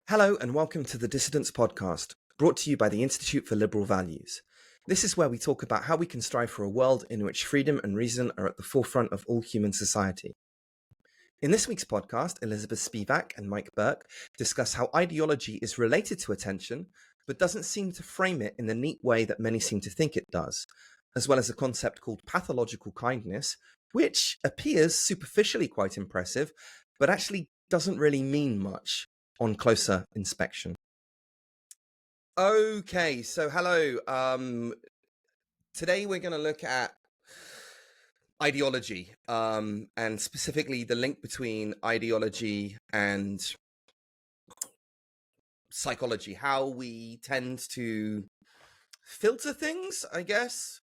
Hello and welcome to the Dissidents Podcast, brought to you by the Institute for Liberal Values. This is where we talk about how we can strive for a world in which freedom and reason are at the forefront of all human society. In this week's podcast, Elizabeth Spivak and Mike Burke discuss how ideology is related to attention, but doesn't seem to frame it in the neat way that many seem to think it does, as well as a concept called pathological kindness, which appears superficially quite impressive, but actually doesn't really mean much on closer inspection. Okay, so hello. Today we're going to look at ideology, and specifically the link between ideology and psychology, how we tend to filter things, I guess.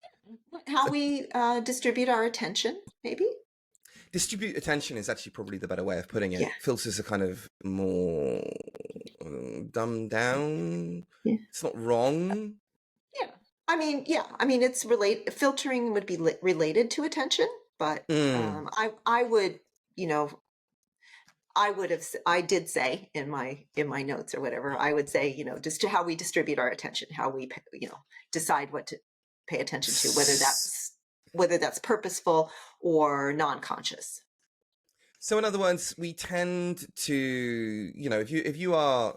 How we distribute our attention, maybe? Distribute attention is actually probably the better way of putting it. Yeah. Filters are kind of more dumbed down. Yeah. It's not wrong. It's filtering would be related to attention, but I would, I did say in my notes or whatever, I would say, just to how we distribute our attention, how we, decide what to pay attention to, whether that's purposeful or non-conscious. So in other words, we tend to, if you are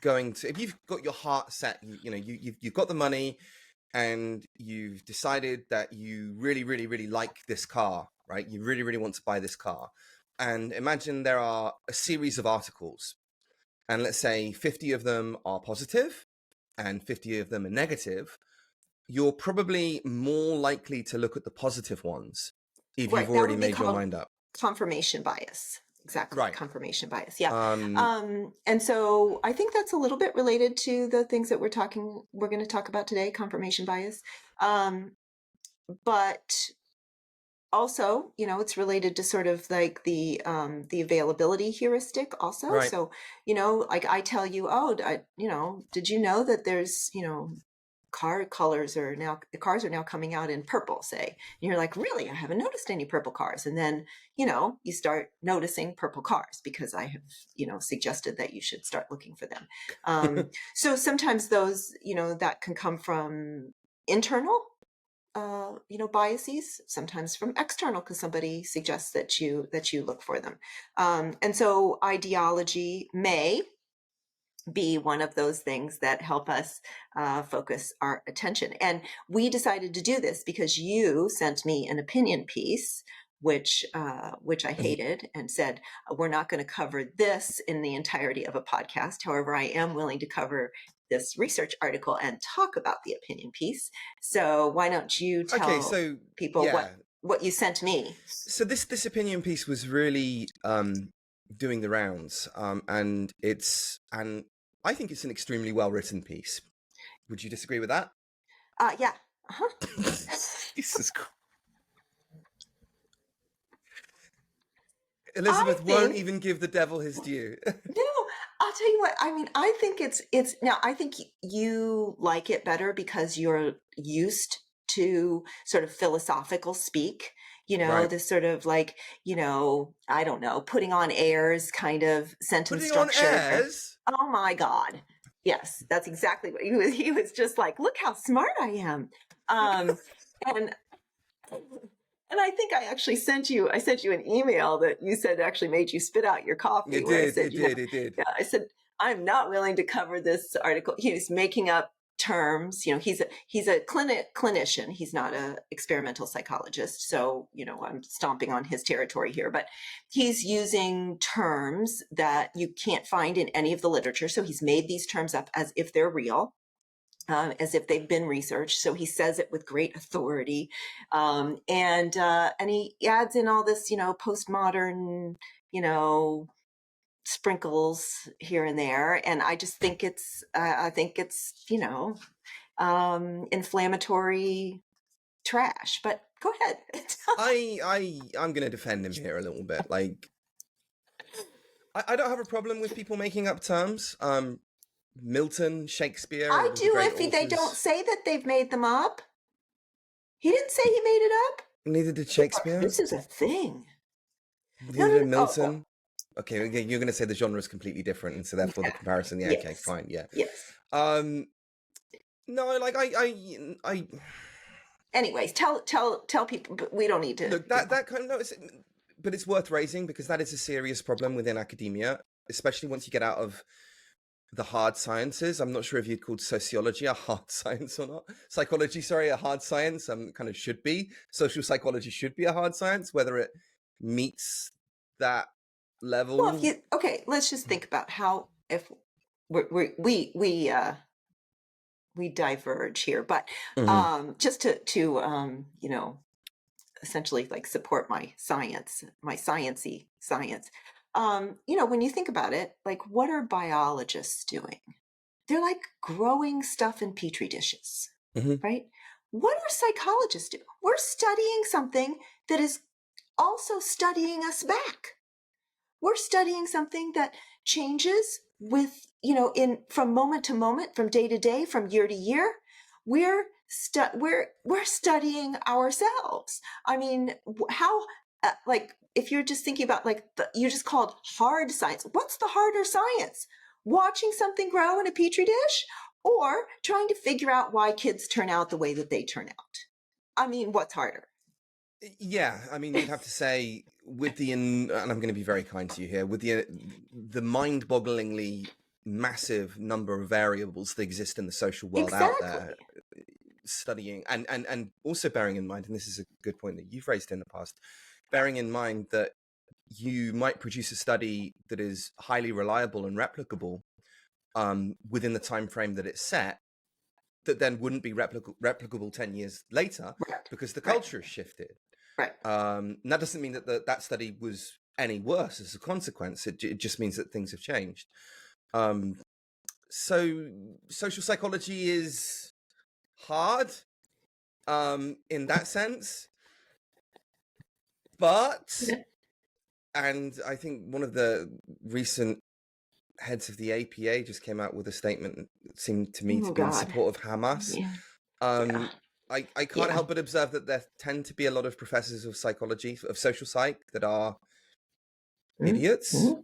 going to, if you've got your heart set, you've got the money and you've decided that you really, really, really like this car, right? You really, really want to buy this car. And imagine there are a series of articles, and let's say 50 of them are positive and 50 of them are negative. You're probably more likely to look at the positive ones if you've already made your mind up. Confirmation bias. Exactly. Right. Confirmation bias. Yeah. And so I think that's a little bit related to the things that we're going to talk about today, confirmation bias. But also, it's related to sort of like the availability heuristic also. Right. So, like I tell you, did you know that there's, the cars are now coming out in purple, say, and you're like, really, I haven't noticed any purple cars. And then, you start noticing purple cars because I have, suggested that you should start looking for them. So sometimes those, that can come from internal, biases, sometimes from external, because somebody suggests that you look for them. And so ideology may be one of those things that help us focus our attention. And we decided to do this because you sent me an opinion piece, which I hated, and said, we're not going to cover this in the entirety of a podcast. However, I am willing to cover this research article and talk about the opinion piece. So why don't you tell people what you sent me? So this opinion piece was really doing the rounds, and I think it's an extremely well-written piece. Would you disagree with that? Yeah. Jesus Christ. Elizabeth won't even give the devil his due. No, I'll tell you what. I mean, I think it's now. I think you like it better because you're used to sort of philosophical speak. Right. This sort of like, I don't know, putting on airs kind of sentence structure. On airs? Oh my God. Yes, that's exactly what he was. He was just like, look how smart I am. And I think I actually sent you an email that you said actually made you spit out your coffee. It did. Yeah, I said, I'm not willing to cover this article. He was making up terms. He's a clinician. He's not an experimental psychologist. So, I'm stomping on his territory here, but he's using terms that you can't find in any of the literature. So he's made these terms up as if they're real. As if they've been researched. So he says it with great authority. And he adds in all this, postmodern, sprinkles here and there. And I just think it's inflammatory trash, but go ahead. I'm going to defend him here a little bit. Like, I don't have a problem with people making up terms. Milton, Shakespeare. I do if they don't say that they've made them up. He didn't say he made it up. Neither did Shakespeare. This is a thing. Neither did Milton. Okay, you're going to say the genre is completely different, and so therefore the comparison. Yeah, okay, Yes. fine, yeah. Yes. No, like I Anyways, tell people, but we don't need to, look that kind of no, but it's worth raising because that is a serious problem within academia, especially once you get out of the hard sciences. I'm not sure if you'd called sociology a hard science or not. Psychology, sorry, a hard science. Kind of should be. Social psychology should be a hard science. Whether it meets that well, level. okay, let's just think about how, if we diverge here, but Mhm. just to essentially like support my science, my sciency science. When you think about it, like what are biologists doing? They're like growing stuff in petri dishes, Mhm. right? What are psychologists do? We're studying something that is also studying us back. We're studying something that changes with, in from moment to moment, from day to day, from year to year. We're studying ourselves. I mean, how like if you're just thinking about like you just called hard science. What's the harder science? Watching something grow in a petri dish, or trying to figure out why kids turn out the way that they turn out? I mean, what's harder? Yeah, I mean, you'd have to say with and I'm going to be very kind to you here, with the mind-bogglingly massive number of variables that exist in the social world out there, Exactly. studying and also bearing in mind, and this is a good point that you've raised in the past, bearing in mind that you might produce a study that is highly reliable and replicable within the time frame that it's set, that then wouldn't be replicable 10 years later Right. because the Right. culture has shifted. Right. And that doesn't mean that that study was any worse as a consequence. It just means that things have changed. So social psychology is hard in that sense, but, and I think one of the recent heads of the APA just came out with a statement that seemed to me Oh to be in God. support of Hamas. Yeah. Yeah. I can't Yeah. help but observe that there tend to be a lot of professors of psychology, of social psych, that are idiots. Mm-hmm.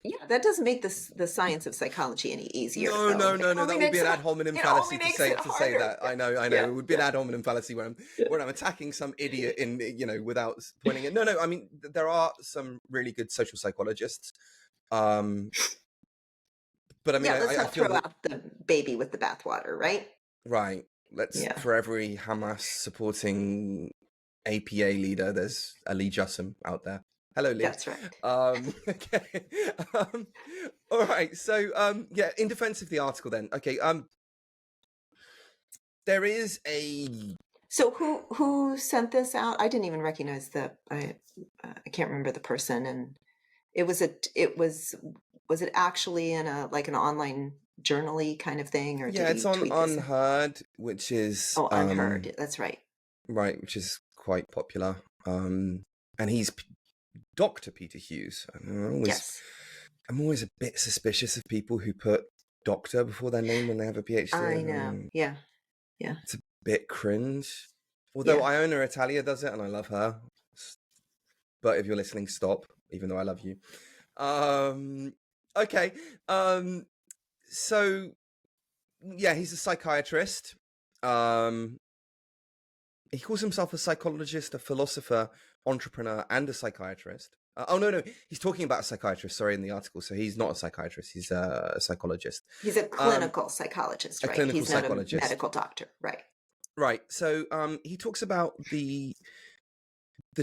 Yeah, that doesn't make the science of psychology any easier, No, though. no, no, no. That would be an ad hominem It only fallacy makes it to say harder. that. Yeah, I know. yeah, It would be an yeah, ad hominem fallacy yeah. where I'm attacking some idiot in without pointing it. No, no. I mean, there are some really good social psychologists, um, but I mean, Yeah, let's I not feel throw that out the baby with the bathwater, right? right. Let's Yeah, for every Hamas supporting APA leader, there's a Lee Jussum out there. Hello, Lee. that's right. Okay. Um, all right. So, yeah, in defense of the article, then. Okay. There is a So who sent this out? I didn't even recognize I can't remember the person, and it was it actually in a like an online journal-y kind of thing, or did yeah, it's he on tweet this in? Unheard, which is Oh, Unheard. That's right. right, which is quite popular. And he's Dr. Peter Hughes. Yes, I'm always a bit suspicious of people who put doctor before their name when they have a PhD. I know. Yeah, yeah, It's a bit cringe. Although yeah. Iona Italia does it, and I love her. But if you're listening, stop. Even though I love you. Okay. So yeah, he's a psychiatrist. Um, he calls himself a psychologist, a philosopher, entrepreneur, and a psychiatrist. Oh no, he's talking about a psychiatrist. Sorry, in the article, so he's not a psychiatrist. He's a psychologist, He's a um, clinical psychologist, a right? clinical He's not a psychologist. medical doctor, right? Right. So he talks about the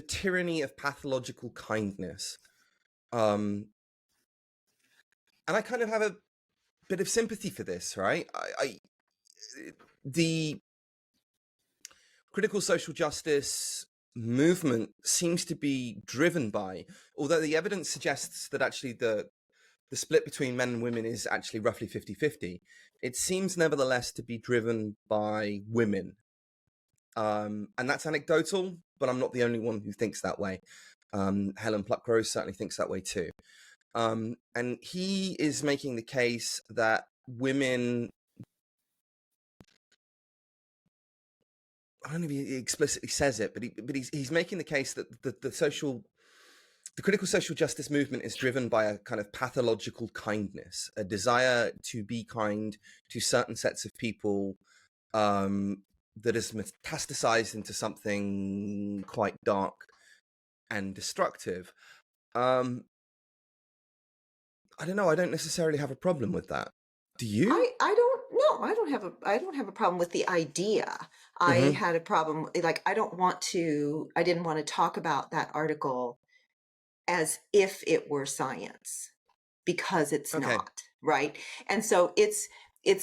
tyranny of pathological kindness, and I kind of have a bit of sympathy for this. Right. The critical social justice movement seems to be driven by, although the evidence suggests that actually the split between men and women is actually roughly 50-50, it seems nevertheless to be driven by women. And that's anecdotal, but I'm not the only one who thinks that way. Helen Pluckrose certainly thinks that way too. And he is making the case that women, I don't know if he explicitly says it, but he's making the case that the social the critical social justice movement is driven by a kind of pathological kindness, a desire to be kind to certain sets of people, that is metastasized into something quite dark and destructive. I don't know. I don't necessarily have a problem with that. Do you? I don't know. I don't have a problem with the idea. I Mm-hmm. had a problem, like, I didn't want to talk about that article as if it were science, because it's Okay. not, right? And so it's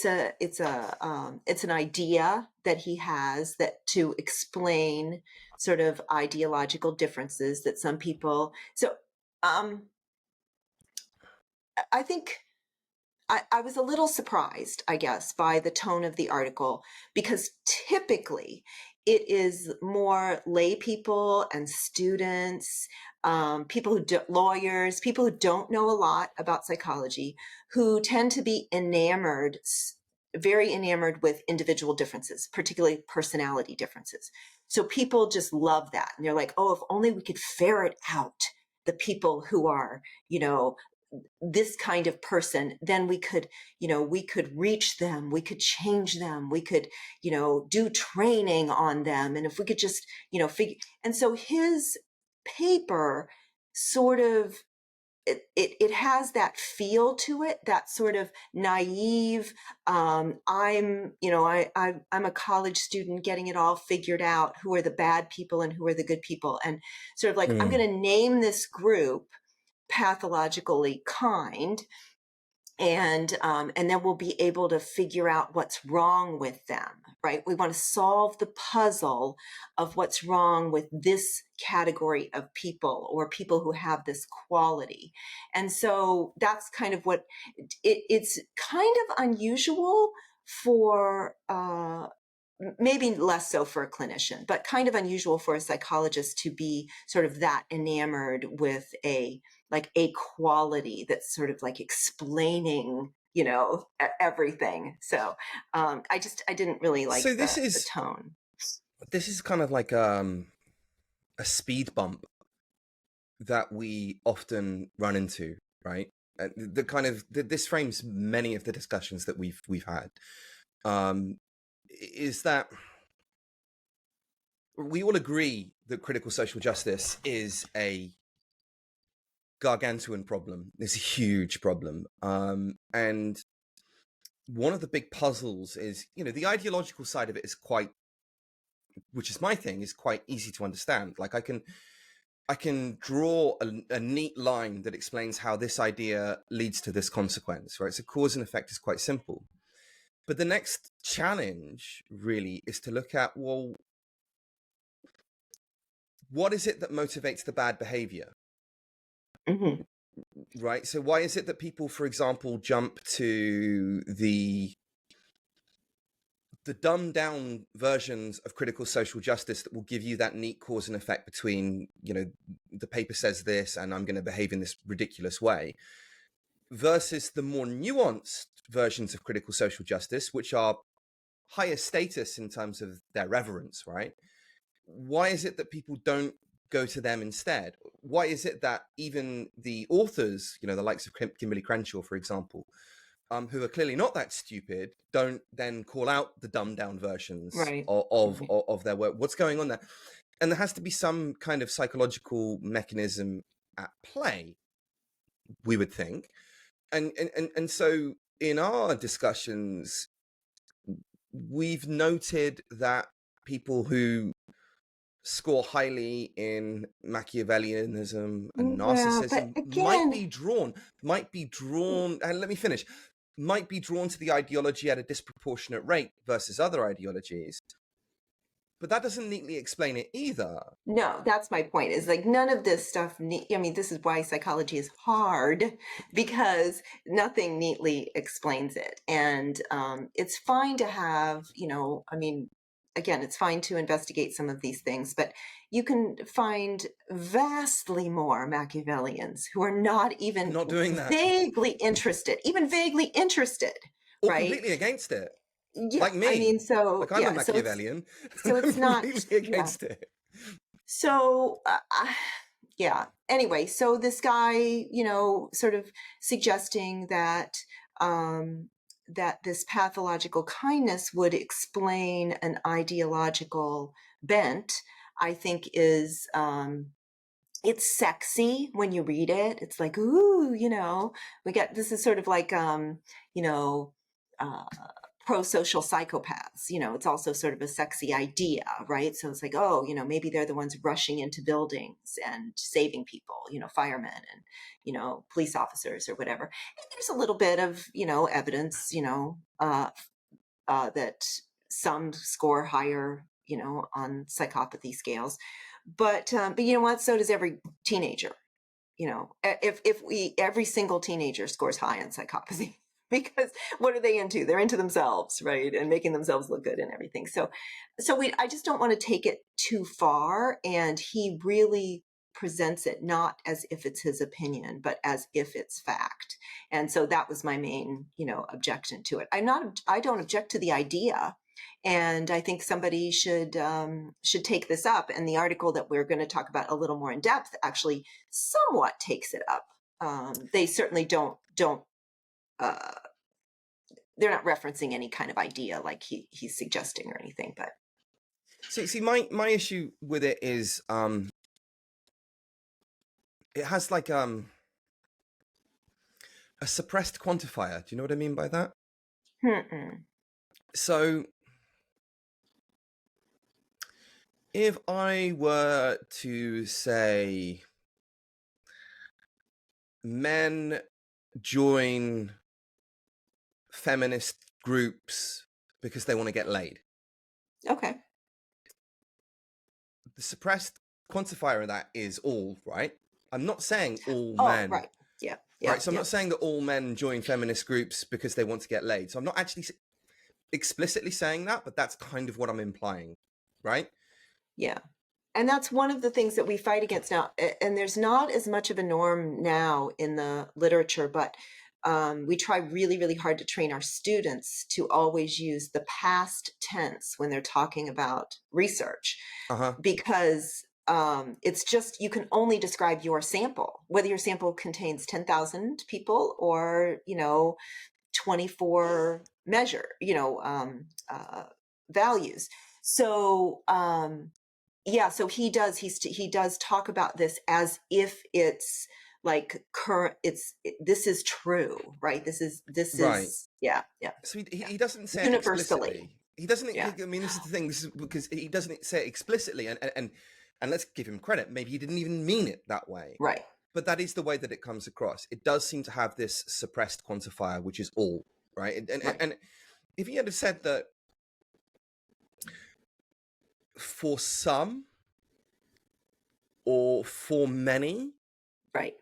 an idea that he has, that to explain sort of ideological differences that some people. So um I think I was a little surprised, I guess, by the tone of the article, because typically it is more lay people and students, people lawyers, people who don't know a lot about psychology, who tend to be very enamored with individual differences, particularly personality differences. So people just love that. And they're like, oh, if only we could ferret out the people who are, you know, this kind of person, then we could reach them, we could change them, we could, do training on them. And if we could just, figure. And so his paper sort of, it has that feel to it, that sort of naive, I'm a college student getting it all figured out, who are the bad people and who are the good people, and sort of like, I'm Mm. going to name this group pathologically kind, and then we'll be able to figure out what's wrong with them, right? We want to solve the puzzle of what's wrong with this category of people, or people who have this quality. And so that's kind of what it's kind of unusual for maybe less so for a clinician, but kind of unusual for a psychologist to be sort of that enamored with a quality that's sort of like explaining, everything. So I didn't really like So this the is tone. this is kind of like a speed bump that we often run into, right? The kind of this frames many of the discussions that we've had. Is that we all agree that critical social justice is a gargantuan problem. It's a huge problem, and one of the big puzzles is, the ideological side of it is quite, which is my thing, is quite easy to understand. Like I can draw a neat line that explains how this idea leads to this consequence, right? So cause and effect is quite simple. But the next challenge really is to look at, well, what is it that motivates the bad behavior, Mm-hmm. right? So why is it that people, for example, jump to the dumbed down versions of critical social justice that will give you that neat cause and effect between, the paper says this and I'm going to behave in this ridiculous way, versus the more nuanced versions of critical social justice, which are higher status in terms of their reverence, right? Why is it that people don't go to them instead? Why is it that even the authors, the likes of Kimberly Crenshaw, for example, who are clearly not that stupid, don't then call out the dumbed down versions Right. Right. of their work? What's going on there? And there has to be some kind of psychological mechanism at play, we would think. And so in our discussions, we've noted that people who score highly in Machiavellianism and Yeah, but narcissism again, might be drawn, and let me finish, might be drawn to the ideology at a disproportionate rate versus other ideologies. But that doesn't neatly explain it either. no, that's my point. Is like none of this stuff. I mean, this is why psychology is hard, because nothing neatly explains it. And it's fine to have, I mean, again, it's fine to investigate some of these things, but you can find vastly more Machiavellians who are not even Not doing that. even vaguely interested, Or right? completely against it. Yeah, Like I mean, me. so Like I'm a yeah, Machiavellian and so I'm it's not, completely yeah. against it. So Yeah. Anyway, so this guy, sort of suggesting that that this pathological kindness would explain an ideological bent, I think is it's sexy when you read it. It's like, ooh, we get this is sort of like you know, uh pro-social psychopaths. It's also sort of a sexy idea, right? So it's like, oh, maybe they're the ones rushing into buildings and saving people, firemen and, police officers or whatever. And there's a little bit of, evidence, that some score higher, on psychopathy scales. But you know what? So does every teenager. If we every single teenager scores high on psychopathy, because what are they into? They're into themselves, right, and making themselves look good and everything. So I just don't want to take it too far. And he really presents it not as if it's his opinion, but as if it's fact. And so that was my main, objection to it. I don't object to the idea. And I think somebody should take this up. And the article that we're going to talk about a little more in depth actually somewhat takes it up. They certainly don't. Uh, they're not referencing any kind of idea like he's suggesting or anything. But See, my issue with it is it has like a suppressed quantifier. Do you know what I mean by that? So if I were to say men join feminist groups because they want to get laid, okay. the suppressed quantifier of that is all, right? I'm not saying all Oh, men. right. Yeah. Right. So I'm not saying that all men join feminist groups because they want to get laid. So I'm not actually explicitly saying that, but that's kind of what I'm implying, right? Yeah. And that's one of the things that we fight against now. And there's not as much of a norm now in the literature, but we try really, really hard to train our students to always use the past tense when they're talking about research, because it's just, you can only describe your sample, whether your sample contains 10,000 people or, 24 measure, values. So, yeah, so he does talk about this as if it's like current. This is true, right? This Right. is yeah. So he doesn't say it Universally. explicitly. He doesn't. Yeah. I mean, this is the thing. This is because he doesn't say it explicitly, and let's give him credit. Maybe he didn't even mean it that way. Right. But that is the way that it comes across. It does seem to have this suppressed quantifier, which is all, right? And if he had said that for some or for many, right,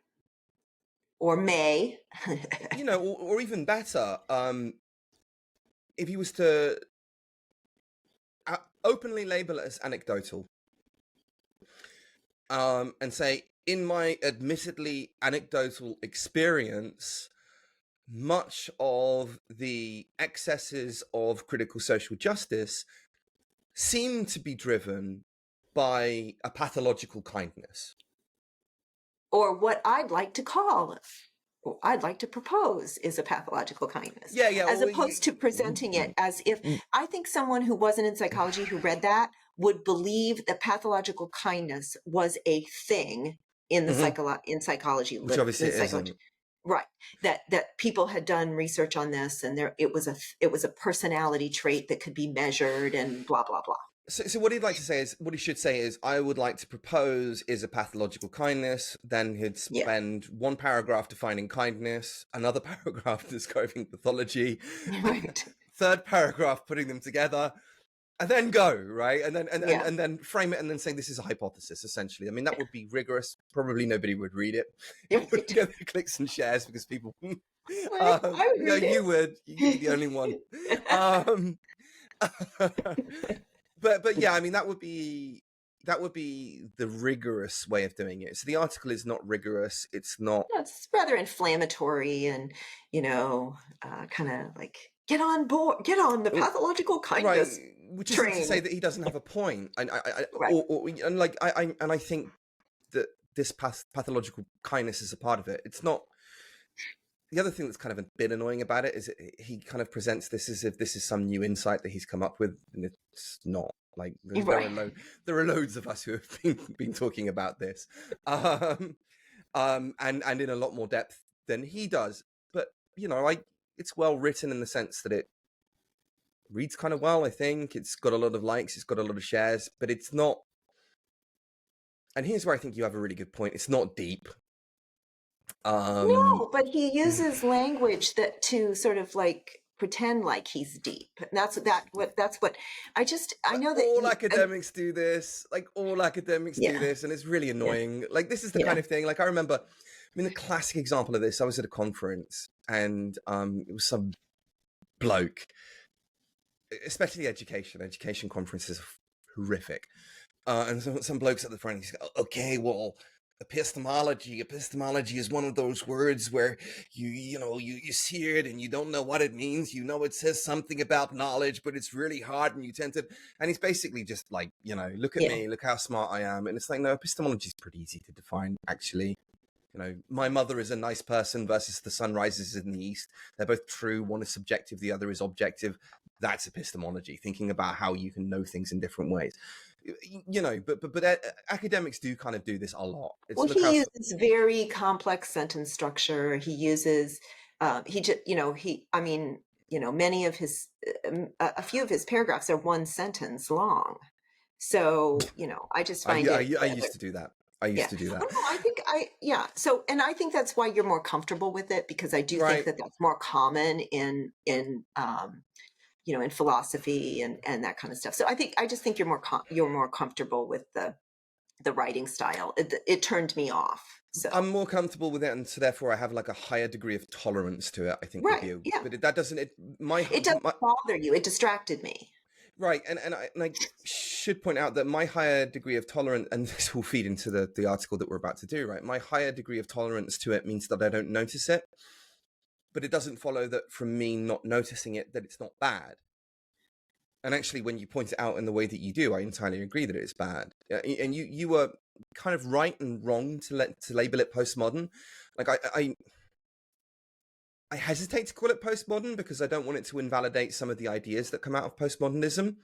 or may, or even better, if he was to openly label it as anecdotal, and say, in my admittedly anecdotal experience, much of the excesses of critical social justice seem to be driven by a pathological kindness. or what I'd like to call, or I'd like to propose, is a pathological kindness. Yeah. As opposed to presenting it as if, I think someone who wasn't in psychology who read that would believe that pathological kindness was a thing in the in psychology, which obviously it isn't. Right. That people had done research on this, and it was a personality trait that could be measured, and blah blah blah. So what he should say is, I would like to propose is a pathological kindness. Then he'd spend one paragraph defining kindness, another paragraph describing pathology, right. third paragraph putting them together, and then go, right? And then frame it and then say this is a hypothesis, essentially. I mean, that would be rigorous. Probably nobody would read it. It would get the clicks and shares because people I would read it. You would. You'd be the only one. But yeah, I mean, that would be the rigorous way of doing it. So the article is not rigorous. It's not. No, it's rather inflammatory, and kind of like, get on board, get on the pathological kindness. Right, which isn't to say that he doesn't have a point. And I think that this pathological kindness is a part of it. It's not. The other thing that's kind of a bit annoying about it is he kind of presents this as if this is some new insight that he's come up with, and it's not. Like Right. there are loads of us who have been talking about this, and in a lot more depth than he does. But it's well written in the sense that it reads kind of well. I think it's got a lot of likes, it's got a lot of shares, but it's not. And here's where I think you have a really good point. It's not deep. No, but he uses language that to sort of like pretend like he's deep. And that's what I know that all academics do this. Like all academics do yeah, this, and it's really yeah, annoying. Like this is the yeah, kind of thing. Like I remember, the classic example of this. I was at a conference, and it was some bloke, especially education conferences are horrific. And some blokes at the front, he's like, okay, well, epistemology is one of those words where you see it and you don't know what it means. It says something about knowledge, but it's really hard, and you tend to. And he's basically just like, look at yeah. me, look how smart I am. And it's like, no, epistemology is pretty easy to define, actually. My mother is a nice person versus the sun rises in the east. They're both true. One is subjective, the other is objective. That's epistemology, thinking about how you can know things in different ways. But academics do kind of do this a lot. It's Well, look how he uses very complex sentence structure. He uses he just I mean, many of his a few of his paragraphs are one sentence long. So, I just find I it used to do that. I used yeah. to do Oh, that. no, I think yeah. So, and I think that's why you're more comfortable with it, because I do think Right. that that's more common in philosophy and that kind of stuff. So I just think you're more comfortable with the writing style. It turned me off. So, I'm more comfortable with it, and so therefore I have like a higher degree of tolerance to it, I think would right. be Yeah. but that doesn't It doesn't bother you. It distracted me. right. And I should point out that my higher degree of tolerance, and this will feed into the article that we're about to do, right? My higher degree of tolerance to it means that I don't notice it, but it doesn't follow that from me not noticing it that it's not bad. And actually, when you point it out in the way that you do, I entirely agree that it's bad. And you were kind of right and wrong to label it postmodern. Like I hesitate to call it postmodern because I don't want it to invalidate some of the ideas that come out of postmodernism,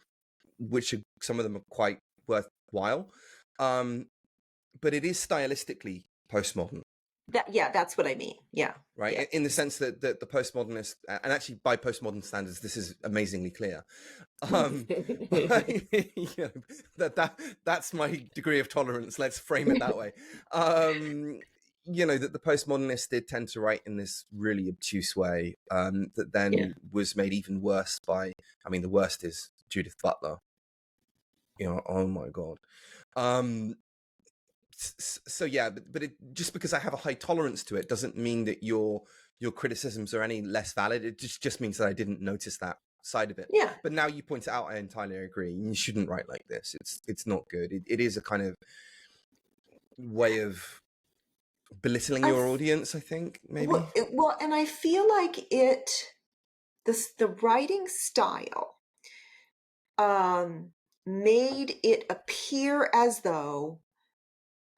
which some of them are quite worthwhile. But it is stylistically postmodern. That's what I mean. Yeah. Right, Yeah. in the sense that the postmodernist, and actually by postmodern standards, this is amazingly clear. That's my degree of tolerance. Let's frame it that way. That the postmodernists did tend to write in this really obtuse way, that then Yeah. was made even worse by. The worst is Judith Butler. Oh my God. So yeah, but just because I have a high tolerance to it doesn't mean that your criticisms are any less valid. It just means that I didn't notice that side of it. Yeah. But now you point it out, I entirely agree. You shouldn't write like this. It's not good. It is a kind of way of belittling your audience, I think, maybe. Well, and I feel like the writing style made it appear as though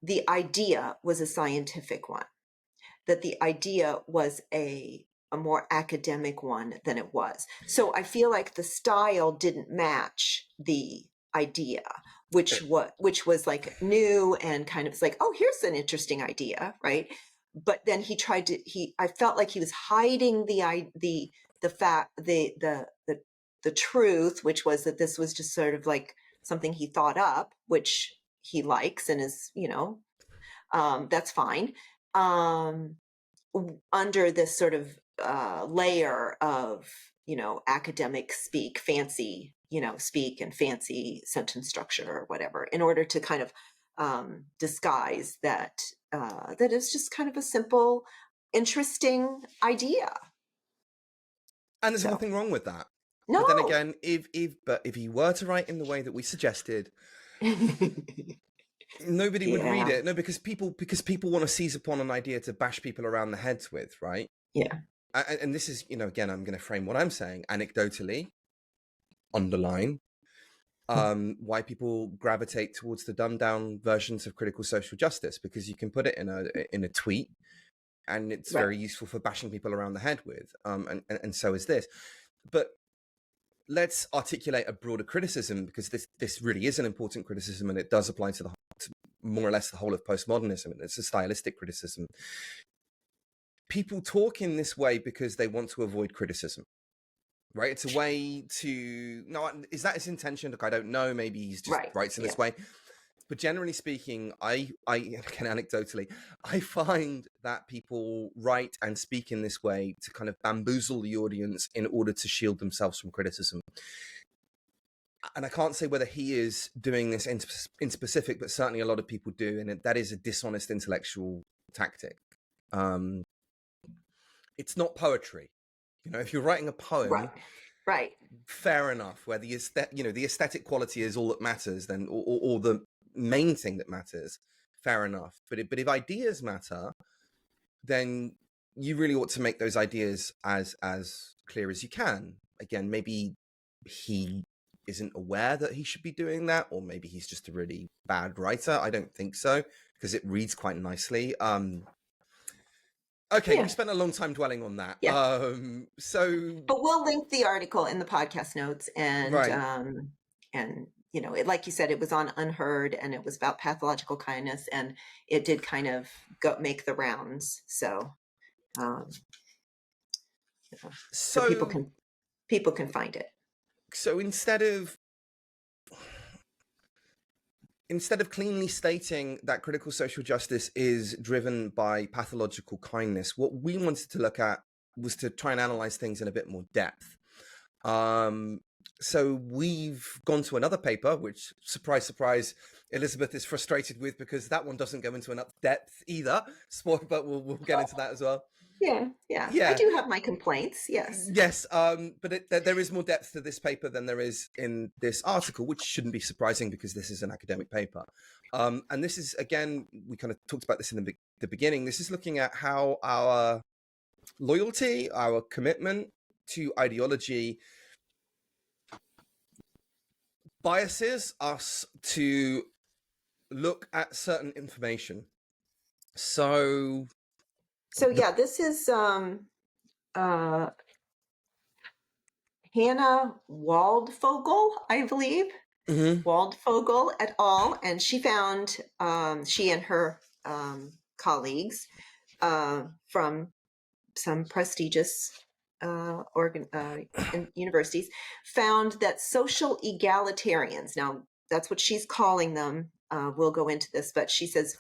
the idea was a scientific one, that the idea was a more academic one than it was. So I feel like the style didn't match the idea, which was like new and kind of like, oh, here's an interesting idea, right? But then I felt like he was hiding the fact the truth, which was that this was just sort of like something he thought up, which he likes and is, that's fine. Under this sort of layer of, academic speak, fancy, speak and fancy sentence structure or whatever, in order to kind of disguise that that is just kind of a simple, interesting idea. And there's So nothing wrong with that. But then no. again, if he were to write in the way that we suggested, nobody would read Yeah. it. No, because people want to seize upon an idea to bash people around the heads with, right? Yeah. And this is, again, I'm going to frame what I'm saying anecdotally, underline. Why people gravitate towards the dumbed down versions of critical social justice, because you can put it in a tweet, and it's Right. very useful for bashing people around the head with. And so is this. But let's articulate a broader criticism, because this really is an important criticism, and it does apply to more or less the whole of postmodernism, and it's a stylistic criticism. People talk in this way because they want to avoid criticism, right? It's a way to... No, is that his intention? Look, I don't know. Maybe he's just writes in this way. But generally speaking, I can anecdotally, I find that people write and speak in this way to kind of bamboozle the audience in order to shield themselves from criticism. And I can't say whether he is doing this in specific, but certainly a lot of people do, and that is a dishonest intellectual tactic. It's not poetry. If you're writing a poem, right, fair enough, where the aesthetic quality is all that matters, then, or the main thing that matters, fair enough. But if ideas matter, then you really ought to make those ideas as clear as you can. Again, maybe he isn't aware that he should be doing that, or maybe he's just a really bad writer. I don't think so, because it reads quite nicely. Okay, we spent a long time dwelling on that. But we'll link the article in the podcast notes, and like you said, it was on Unheard, and it was about pathological kindness, and it did kind of make the rounds. So people can find it. So instead of cleanly stating that critical social justice is driven by pathological kindness, what we wanted to look at was to try and analyze things in a bit more depth. So we've gone to another paper, which, surprise, surprise, Elizabeth is frustrated with, because that one doesn't go into enough depth either. But we'll get into that as well. Yeah. I do have my complaints, yes. Yes, but there is more depth to this paper than there is in this article, which shouldn't be surprising, because this is an academic paper. And this is, again, we kind of talked about this in the beginning. This is looking at how our loyalty, our commitment to ideology biases us to look at certain information. So yeah, this is Hannah Waldvogel, I believe. Waldvogel et al. And she found, she and her colleagues from some prestigious universities found that social egalitarians, now that's what she's calling them, we'll go into this, but she says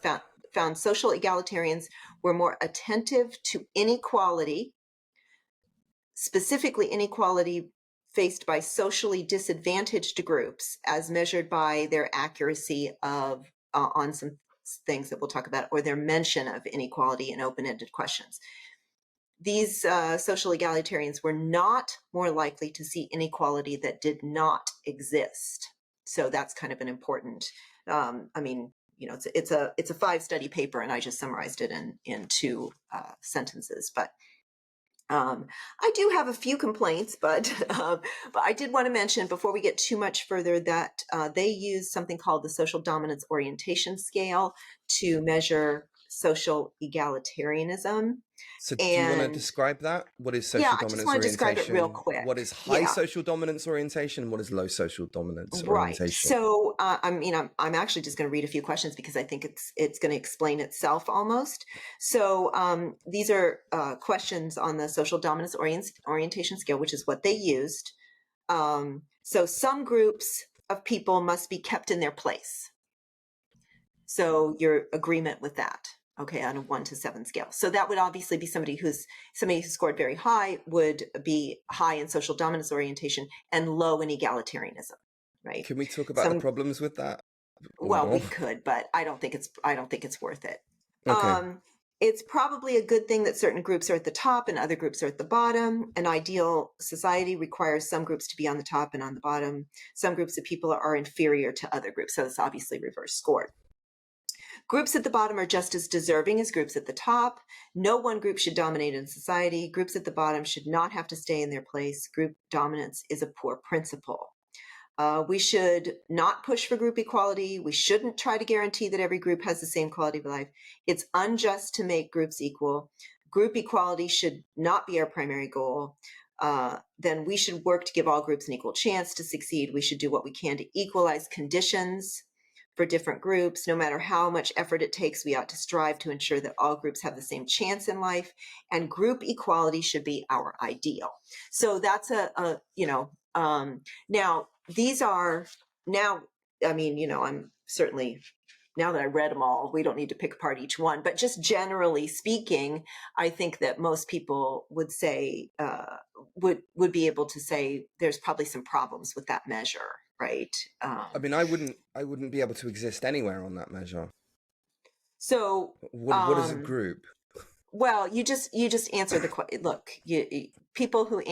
found social egalitarians were more attentive to inequality, specifically inequality faced by socially disadvantaged groups, as measured by their accuracy of on some things that we'll talk about, or their mention of inequality in open-ended questions. These social egalitarians were not more likely to see inequality that did not exist. So that's kind of an important, it's a 5-study paper, and I just summarized it in 2 sentences. But I do have a few complaints, but I did want to mention, before we get too much further, that they use something called the social dominance orientation scale to measure social egalitarianism. So do you want to describe that? What is social dominance orientation? I just want to describe it real quick. What is high social dominance orientation, and what is low social dominance orientation? So, I'm actually just going to read a few questions, because I think it's going to explain itself almost. So these are questions on the social dominance orientation scale, which is what they used. So some groups of people must be kept in their place. So your agreement with that. Okay, on a 1 to 7 scale. So that would obviously be somebody who scored very high, would be high in social dominance orientation and low in egalitarianism, right? Can we talk about the problems with that? Well, we could, but I don't think it's worth it. Okay. It's probably a good thing that certain groups are at the top and other groups are at the bottom. An ideal society requires some groups to be on the top and on the bottom. Some groups of people are inferior to other groups, so it's obviously reverse scored. Groups at the bottom are just as deserving as groups at the top. No one group should dominate in society. Groups at the bottom should not have to stay in their place. Group dominance is a poor principle. We should not push for group equality. We shouldn't try to guarantee that every group has the same quality of life. It's unjust to make groups equal. Group equality should not be our primary goal. Then we should work to give all groups an equal chance to succeed. We should do what we can to equalize conditions for different groups. No matter how much effort it takes, we ought to strive to ensure that all groups have the same chance in life, and group equality should be our ideal. So that's now these are now, I'm certainly, now that I read them all, we don't need to pick apart each one, but just generally speaking, I think that most people would say, would be able to say there's probably some problems with that measure, right? I mean, I wouldn't be able to exist anywhere on that measure. So, What is a group? well, you just answer the question. Look, people who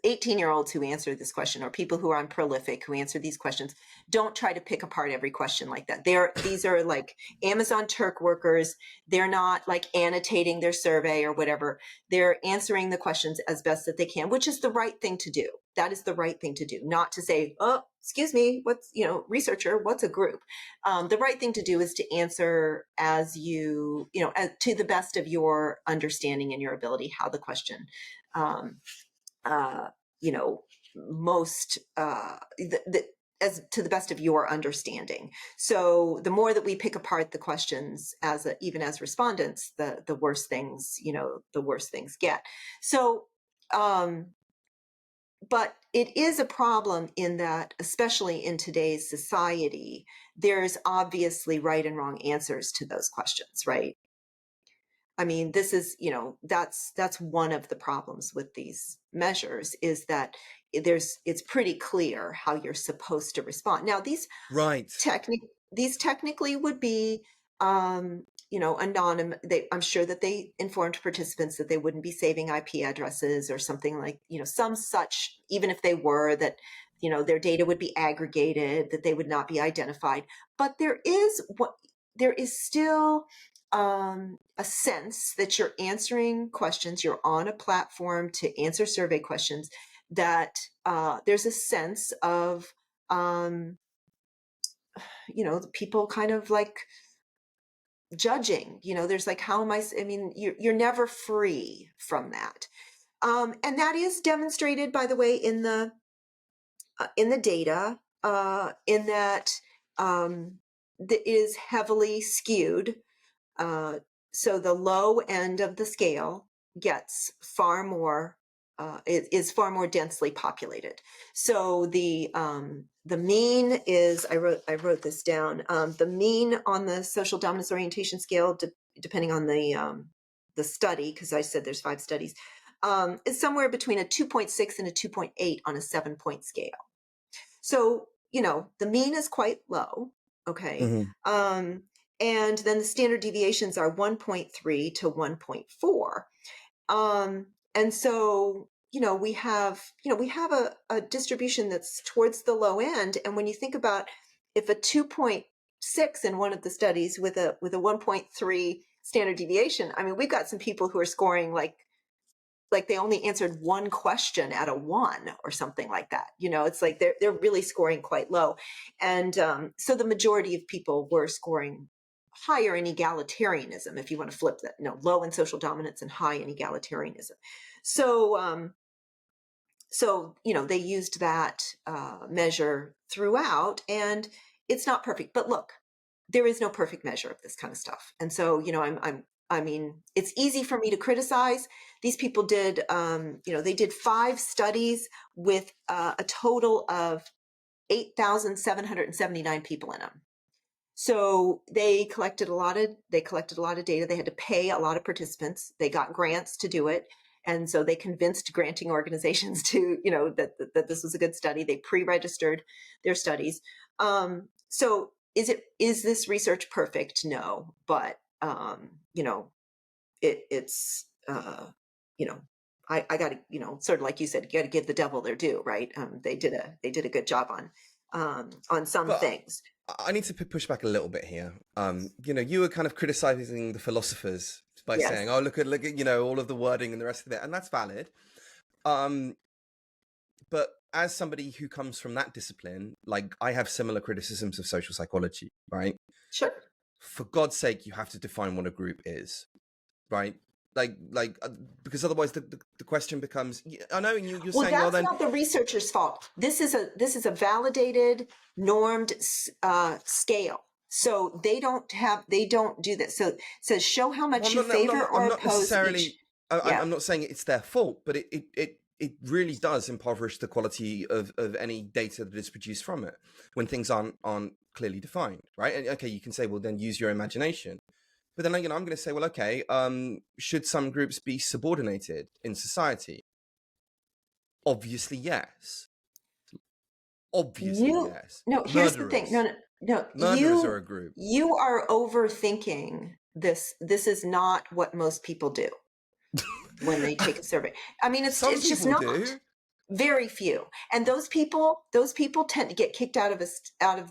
18-year-olds who answer this question, or people who are prolific who answer these questions, don't try to pick apart every question like that. These are like Amazon Turk workers. They're not like annotating their survey or whatever. They're answering the questions as best that they can, which is the right thing to do. That is the right thing to do, not to say, oh, excuse me, what's, researcher, what's a group? The right thing to do is to answer as to the best of your understanding and your ability, how the question, most as to the best of your understanding. So the more that we pick apart the questions even as respondents, the worse things, the worse things get. So, but it is a problem in that, especially in today's society, there's obviously right and wrong answers to those questions, right? I mean, this is, that's one of the problems with these measures, is that it's pretty clear how you're supposed to respond. Now, Right. these technically would be, anonymous. I'm sure that they informed participants that they wouldn't be saving IP addresses or something like, some such, even if they were, that, their data would be aggregated, that they would not be identified. But there is still a sense that you're answering questions, you're on a platform to answer survey questions, that there's a sense of, the people kind of like judging, there's like, you're never free from that. And that is demonstrated, by the way, in the data, in that it is heavily skewed. So the low end of the scale gets far more, is far more densely populated. So the mean is, I wrote this down. The mean on the social dominance orientation scale, depending on the study, because I said there's 5 studies, is somewhere between a 2.6 and a 2.8 on a 7-point scale. So, the mean is quite low. Okay. Mm-hmm. And then the standard deviations are 1.3 to 1.4. And so, we have a distribution that's towards the low end. And when you think about, if a 2.6 in one of the studies with a 1.3 standard deviation, I mean, we've got some people who are scoring like they only answered one question out of 1 or something like that. It's like they're really scoring quite low. And so the majority of people were scoring higher in egalitarianism, if you want to flip that, low in social dominance and high in egalitarianism. So, they used that measure throughout, and it's not perfect. But look, there is no perfect measure of this kind of stuff. And so, it's easy for me to criticize. These people did, they did 5 studies with a total of 8,779 people in them. So they collected a lot of data. They had to pay a lot of participants. They got grants to do it. And so they convinced granting organizations to, that this was a good study. They pre-registered their studies. So is this research perfect? No, but it's I got to, sort of like you said, you got to give the devil their due, right? They did a good job on some But things. I need to push back a little bit here. You were kind of criticizing the philosophers by Yes. saying, "Oh, look at all of the wording and the rest of it," and that's valid. But as somebody who comes from that discipline, like I have similar criticisms of social psychology, right? Sure. For God's sake, you have to define what a group is, right? Because otherwise the question becomes, I know, and you're Well, saying, well, that's then not the researcher's fault. This is a validated, normed scale. So they don't do this. So it says show how well, much you favor I'm or not oppose each. necessarily. Yeah. I'm not saying it's their fault, but it really does impoverish the quality of any data that is produced from it when things aren't clearly defined, right? And okay, you can say, well, then use your imagination, but then I'm going to say, well, okay, should some groups be subordinated in society? Obviously, yes. Obviously, You yes. no, here's the thing. No, Murderers, no, no. murderers are a group. You are overthinking this. This is not what most people do when they take a survey. I mean, Some it's just people not. do. Very few, and those people tend to get kicked out of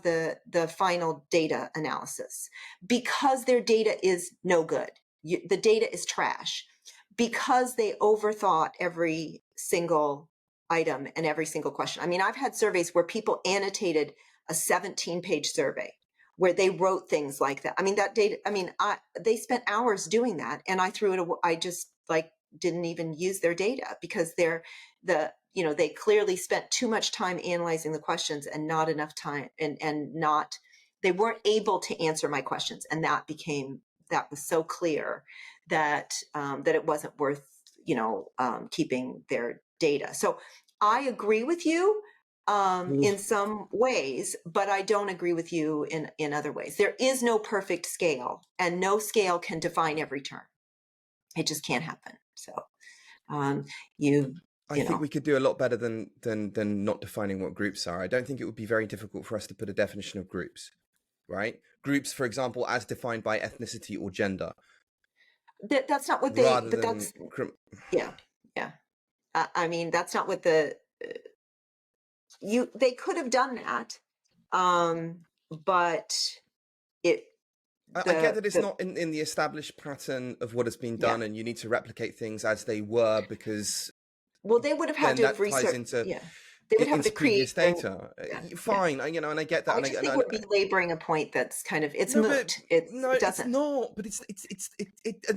the final data analysis because their data is no good. The data is trash because they overthought every single item and every single question. I mean, I've had surveys where people annotated a 17-page survey where they wrote things like that. I mean, that data. I mean, they spent hours doing that, and I threw it away. I just didn't even use their data because they clearly spent too much time analyzing the questions and not enough time and not they weren't able to answer my questions, and that was so clear that that it wasn't worth keeping their data. So I agree with you in some ways, but I don't agree with you in other ways. There is no perfect scale, and no scale can define every term. It just can't happen. So you I you think know we could do a lot better than not defining what groups are. I don't think it would be very difficult for us to put a definition of groups, right? Groups, for example, as defined by ethnicity or gender, that's not what they rather but than that's yeah, yeah. I mean, that's not what they could have done that, but it I get the that it's the not in the established pattern of what has been yeah. done, and you need to replicate things as they were, because Well, they would have had then to have that ties research. into Yeah, they would have to create previous and data. yeah, yeah. Fine, and I get that, I just think we're belaboring a point that's kind of it's no, but moot. no, It it's doesn't. not. But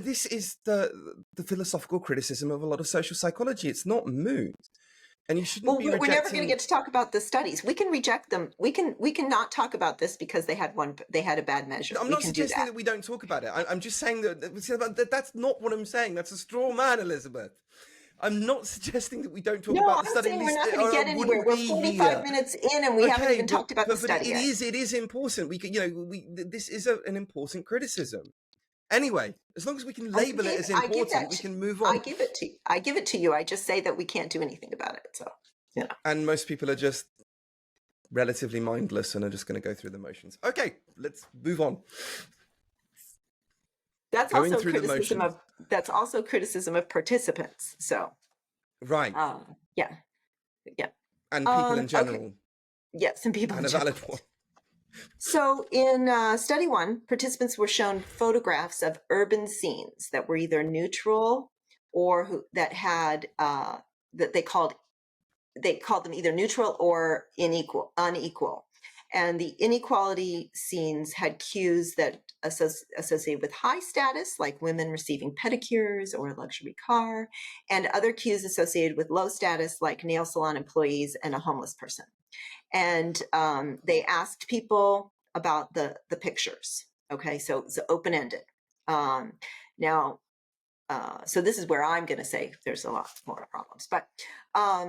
this is the philosophical criticism of a lot of social psychology. It's not moot, and you shouldn't Well, be we're never going to rejecting. get to talk about the studies. We can reject them. We can not talk about this because they had a bad measure. I'm We not can do suggesting that. that we don't talk about it. I'm just saying that's not what I'm saying. That's a straw man, Elizabeth. I'm not suggesting that we don't talk No, about the I'm study, at saying we're least, not going to or I get anywhere. wouldn't We're be 45 here. minutes in and we haven't Okay, even talked about the study it yet. is important. We can, this is an important criticism. Anyway, as long as we can label it as I give important, that. we can move I on. give it to you. I give it to you. I just say that we can't do anything about it. So, you know. And most people are just relatively mindless and are just going to go through the motions. Okay, let's move on. That's Going also through the criticism motions. of participants. So, Right. yeah, yeah. And people in Okay. general. Yes, and people in And a general. valid one. So in study one, participants were shown photographs of urban scenes that were either neutral or that had that they called them either neutral or unequal. And the inequality scenes had cues that associated with high status, like women receiving pedicures or a luxury car, and other cues associated with low status, like nail salon employees and a homeless person. And they asked people about the pictures. Okay, so it's open ended. Now, so this is where I'm going to say there's a lot more problems. But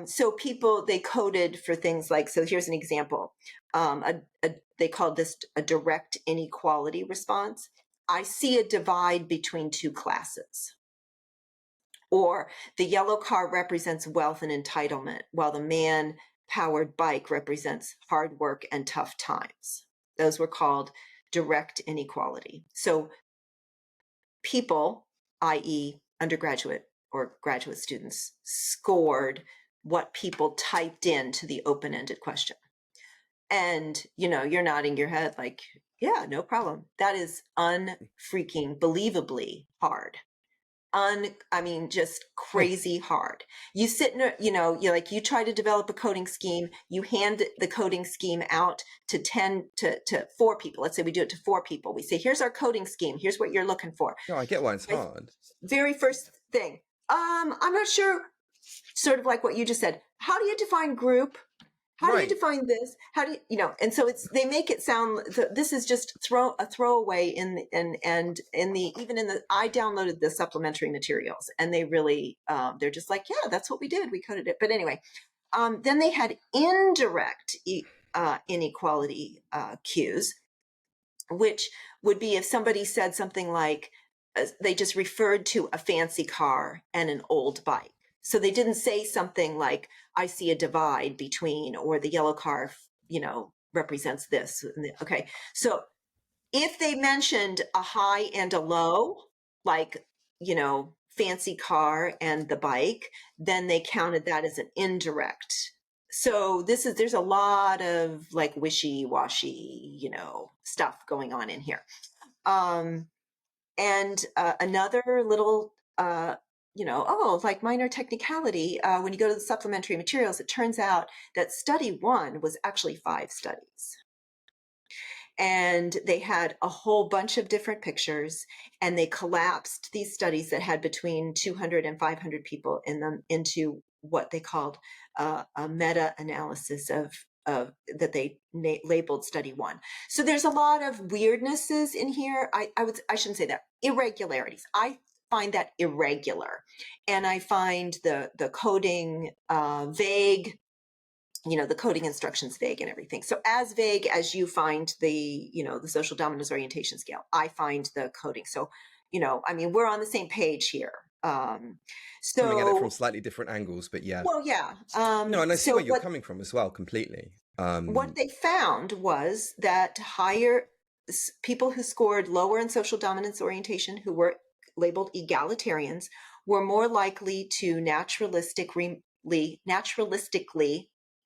so people, they coded for things like, so here's an example. They called this a direct inequality response. I see a divide between two classes. Or the yellow car represents wealth and entitlement, while the man powered bike represents hard work and tough times. Those were called direct inequality. So people, i.e., undergraduate or graduate students, scored what people typed into the open ended question. And, you're nodding your head like, yeah, no problem. That is unfreaking believably hard. just Oh, crazy hard. You sit in you try to develop a coding scheme, you hand the coding scheme out to 10 to 4 people. Let's say we do it to 4 people. We say, here's our coding scheme. Here's what you're looking for. no, I get why it's My hard. very first thing. I'm not sure, sort of like what you just said. How do you define group? How do you Right. define this? How do and so they make it sound, this is just a throwaway and in the, even in the, I downloaded the supplementary materials and they really, they're just like, yeah, that's what we did. We coded it. But anyway, then they had indirect inequality cues, which would be if somebody said something like, they just referred to a fancy car and an old bike. So they didn't say something like, I see a divide between, or the yellow car, represents this. Okay. So if they mentioned a high and a low, like, fancy car and the bike, then they counted that as an indirect. So there's a lot of like wishy-washy, stuff going on in here. And another little, like minor technicality, when you go to the supplementary materials, it turns out that study 1 was actually 5 studies. And they had a whole bunch of different pictures, and they collapsed these studies that had between 200 and 500 people in them into what they called a meta-analysis of that they labeled study 1. So there's a lot of weirdnesses in here. I shouldn't say that, irregularities. I find that irregular, and I find the coding vague. The coding instructions vague and everything. So as vague as you find the social dominance orientation scale, I find the coding. So, we're on the same page here. Coming at it from So, slightly different angles, but yeah. well, yeah. No, and I see So where you're coming from as well, completely. what they found was that people who scored lower in social dominance orientation, who were labeled egalitarians, were more likely to naturalistically,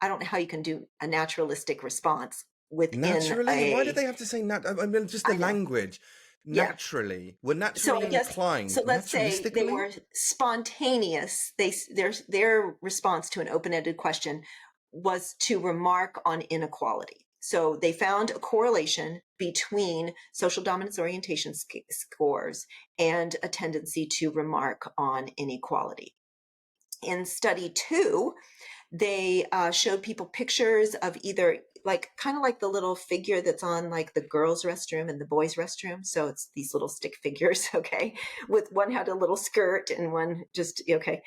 I don't know how you can do a naturalistic response within Naturally? Why did a, they have to say I mean, just the I know, language. yeah. Naturally. We're So naturally I guess, inclined. so let's say they Naturalistically? were spontaneous. Their response to an open-ended question was to remark on inequality. So they found a correlation between social dominance orientation scores and a tendency to remark on inequality. In study 2, they showed people pictures of either, like, kind of like the little figure that's on like the girls' restroom and the boys' restroom. So it's these little stick figures, okay, with one had a little skirt and one just, okay,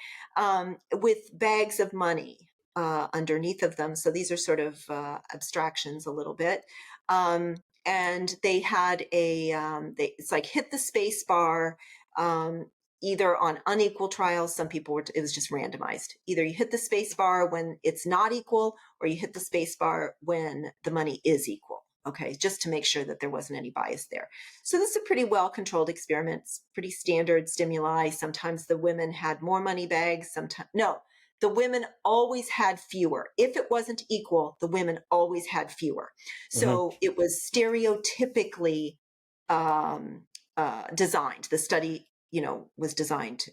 with bags of money underneath of them. So these are sort of abstractions a little bit. And they had it's like hit the space bar, either on unequal trials. Some people it was just randomized. Either you hit the space bar when it's not equal, or you hit the space bar when the money is equal. Okay, just to make sure that there wasn't any bias there. So this is a pretty well-controlled experiment. It's pretty standard stimuli. Sometimes the women had more money bags. Sometimes, no, the women always had fewer. If it wasn't equal, the women always had fewer. Mm-hmm. So it was stereotypically designed. The study was designed.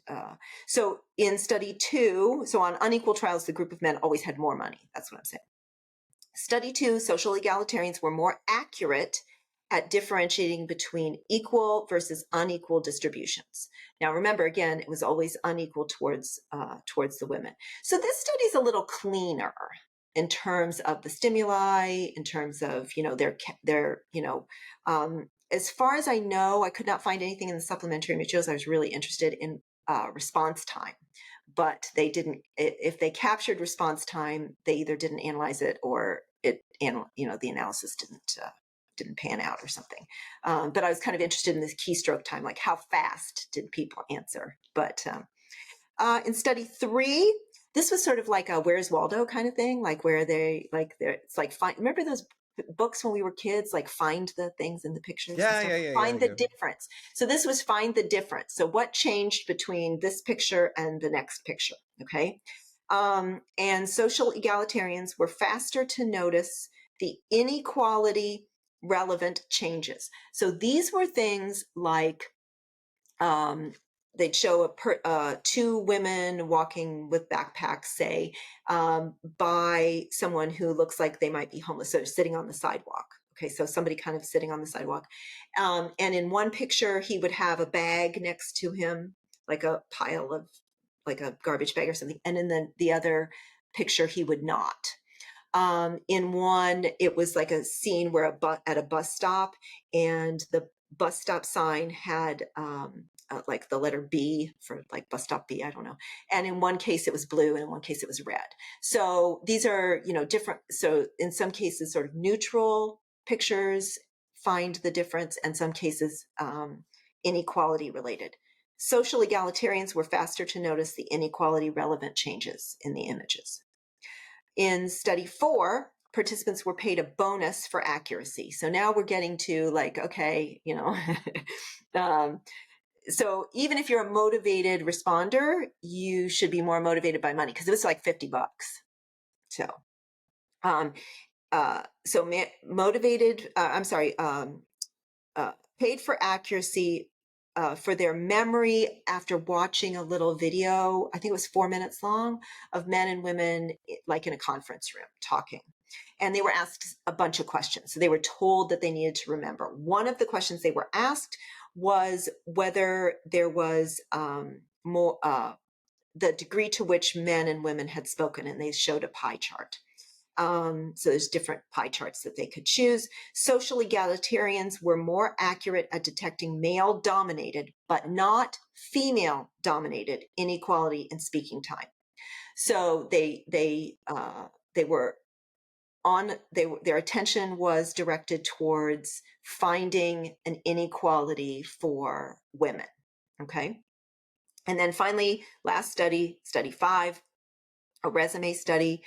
So in study 2, so on unequal trials, the group of men always had more money. That's what I'm saying. Study 2, social egalitarians were more accurate at differentiating between equal versus unequal distributions. Now, remember, again, it was always unequal towards the women. So this study is a little cleaner in terms of the stimuli, in terms of their as far as I know, I could not find anything in the supplementary materials. I was really interested in response time, but they didn't. If they captured response time, they either didn't analyze it, or the analysis didn't pan out or something. But I was kind of interested in this keystroke time, like how fast did people answer? But in study 3, this was sort of like a Where's Waldo kind of thing, like where it's like, remember those books when we were kids, like find the things in the pictures and Yeah, stuff, yeah, yeah, yeah, find the yeah. difference. So this was find the difference. So what changed between this picture and the next picture? Okay. And social egalitarians were faster to notice the inequality relevant changes. So these were things like they'd show two women walking with backpacks, say, by someone who looks like they might be homeless, so sitting on the sidewalk. Okay, so somebody kind of sitting on the sidewalk. And in one picture, he would have a bag next to him, like a pile of, like a garbage bag or something. And in the other picture, he would not. In one, it was like a scene where at a bus stop, and the bus stop sign had like the letter B for like bus stop B, I don't know. And in one case it was blue, and in one case it was red. So these are, different. So in some cases, sort of neutral pictures find the difference, and some cases inequality related. Social egalitarians were faster to notice the inequality relevant changes in the images. In study 4, participants were paid a bonus for accuracy. So now we're getting to like, okay, so even if you're a motivated responder, you should be more motivated by money, because it was like $50. So, motivated, paid for accuracy for their memory after watching a little video, I think it was 4 minutes long, of men and women like in a conference room talking. And they were asked a bunch of questions. So they were told that they needed to remember. One of the questions they were asked was whether there was more, the degree to which men and women had spoken, and they showed a pie chart. So there's different pie charts that they could choose. Social egalitarians were more accurate at detecting male-dominated, but not female-dominated inequality in speaking time. So their attention was directed towards finding an inequality for women. Okay. And then finally, last study, study 5, a resume study.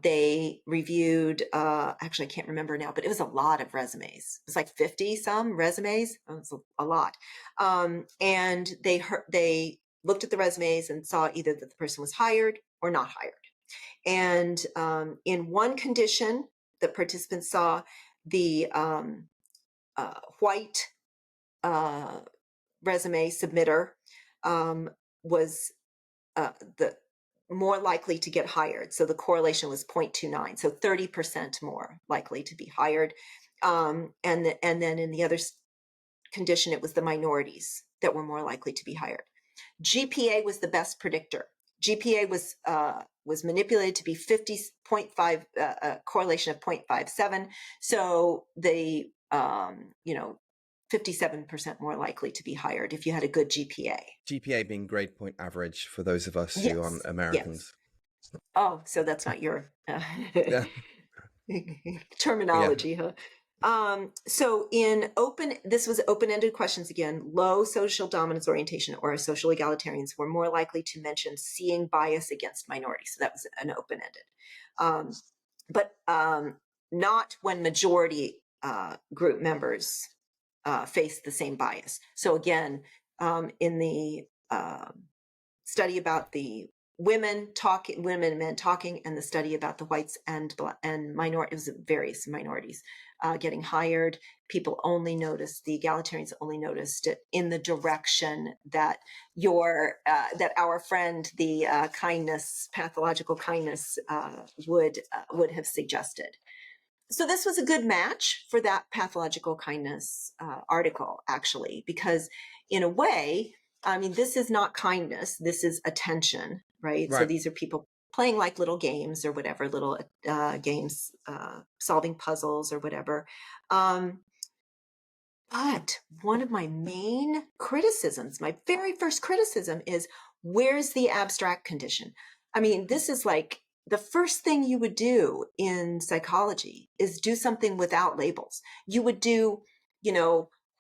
They reviewed, actually, I can't remember now, but it was a lot of resumes. It was like 50 some resumes. It was a lot. And they looked at the resumes and saw either that the person was hired or not hired. And in one condition, the participants saw the white resume submitter was the more likely to get hired. So the correlation was 0.29, so 30% more likely to be hired. And then in the other condition, it was the minorities that were more likely to be hired. GPA was the best predictor. GPA was manipulated to be 50.5, correlation of 0.57. So they, 57% more likely to be hired if you had a good GPA. GPA being grade point average for those of us who aren't Americans. Yes. Oh, so that's not your Yeah. terminology, huh? So this was open-ended questions again. Low social dominance orientation or social egalitarians were more likely to mention seeing bias against minorities. So that was an open-ended. But not when majority group members face the same bias. So again, in the study about the women and men talking, and the study about the whites and minorities, various minorities getting hired, the egalitarians only noticed it in the direction that that our friend, the pathological kindness, would have suggested. So this was a good match for that pathological kindness article, actually, because in a way, I mean, this is not kindness, this is attention, right? So these are people playing like little games or whatever, little games, solving puzzles or whatever. But one of my main criticisms, my very first criticism, is where's the abstract condition? I mean, this is like the first thing you would do in psychology is do something without labels. You would do,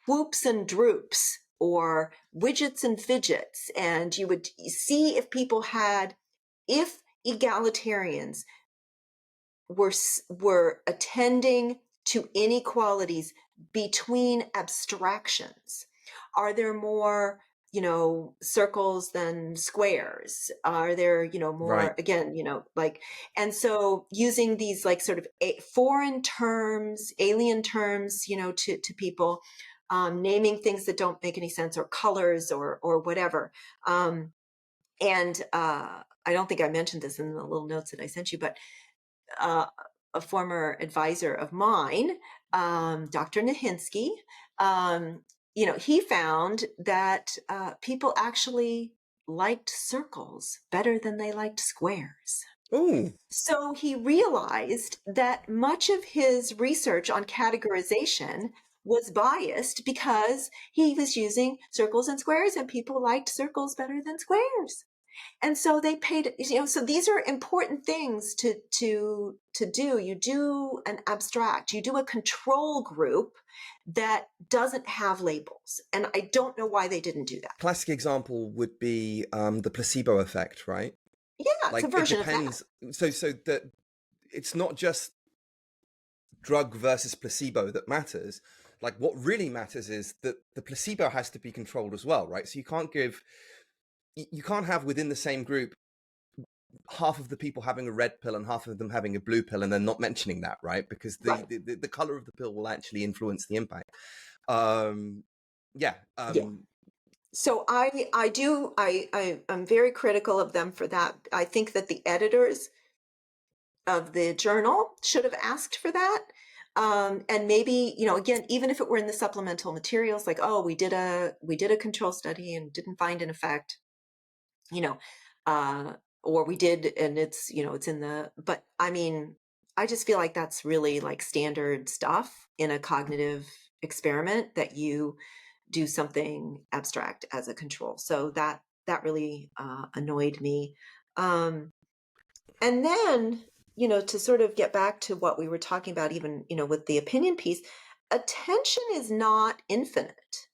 whoops and droops or widgets and fidgets, and you would see if if egalitarians were attending to inequalities between abstractions. Are there more, circles than squares? Are there, more, again, and so using these like sort of foreign terms, alien terms, to people, naming things that don't make any sense, or colors, or whatever. And I don't think I mentioned this in the little notes that I sent you, but uh, a former advisor of mine, Dr. Nahinsky, he found that people actually liked circles better than they liked squares. Oh, So he realized that much of his research on categorization was biased because he was using circles and squares, and people liked circles better than squares. And so they paid, so these are important things to do. You do an abstract, you do a control group that doesn't have labels. And I don't know why they didn't do that. classic example would be the placebo effect, right? Yeah, it's a Like it version of that. depends. So that it's not just drug versus placebo that matters. Like what really matters is that the placebo has to be controlled as well, right? So you can't have within the same group half of the people having a red pill and half of them having a blue pill and then not mentioning that, right? Because Right. the color of the pill will actually influence the impact. Um, yeah. Yeah. So I'm very critical of them for that. I think that the editors of the journal should have asked for that. And maybe, again, even if it were in the supplemental materials, like, oh, we did a control study and didn't find an effect, you know, uh, or we did, and it's in the, but I mean, I just feel like that's really like standard stuff in a cognitive experiment, that you do something abstract as a control. So that really annoyed me. Um, and then, to sort of get back to what we were talking about, even, with the opinion piece, attention is not infinite.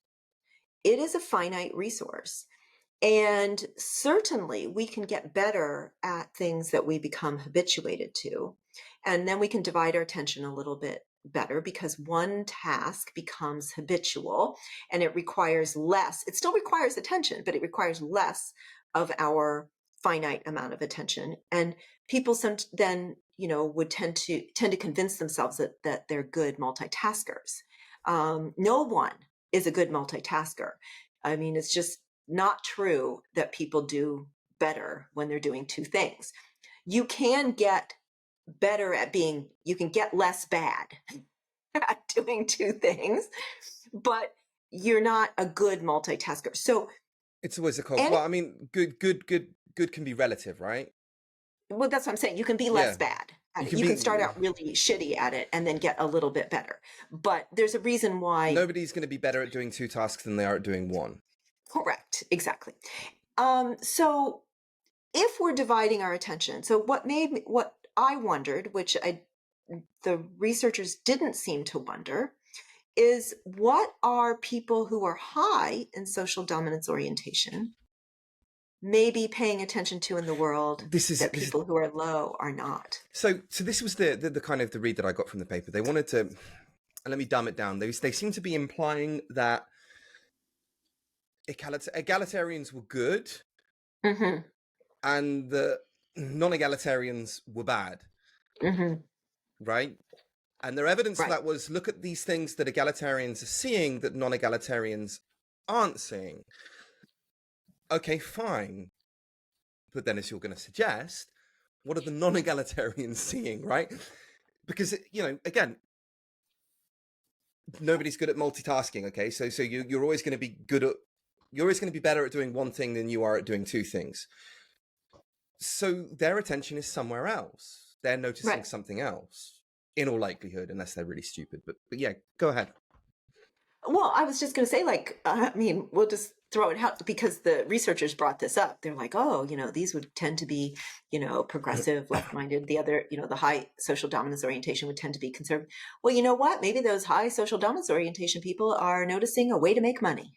It is a finite resource. And certainly we can get better at things that we become habituated to. And then we can divide our attention a little bit better, because one task becomes habitual and it requires less. It still requires attention, but it requires less of our finite amount of attention. And people then, would tend to convince themselves that they're good multitaskers. No one is a good multitasker. I mean, it's just not true that people do better when they're doing two things. You can get better at you can get less bad at doing two things, but you're not a good multitasker. So, It's always a cult. and Well, I mean, good can be relative, right? well, that's what I'm saying. You can be less Yeah. bad at You it. can You can start be, out really shitty at it and then get a little bit better. But there's a reason why. nobody's going to be better at doing two tasks than they are at doing one. Correct. Exactly. So if we're dividing our attention, so what I wondered, which the researchers didn't seem to wonder, is what are people who are high in social dominance orientation maybe paying attention to in the world that This is people who are low are not? so this was the kind of the read that I got from the paper. They wanted to, and let me dumb it down. They seem to be implying that egalitarians were good Mm-hmm. and the non-egalitarians were bad, Mm-hmm. right? And their evidence for Right. that was, look at these things that egalitarians are seeing that non-egalitarians aren't seeing. Okay, fine. But then, as you're going to suggest, what are the non-egalitarians seeing, right? Because, again, nobody's good at multitasking, okay? So you're always going to be you're always going to be better at doing one thing than you are at doing two things. So their attention is somewhere else. They're noticing Right. something else, in all likelihood, unless they're really stupid. But yeah, go ahead. Well, I was just going to say, like, I mean, we'll just throw it out, because the researchers brought this up. They're like, oh, these would tend to be, progressive, left-minded. The other, the high social dominance orientation would tend to be conservative. Well, you know what? Maybe those high social dominance orientation people are noticing a way to make money.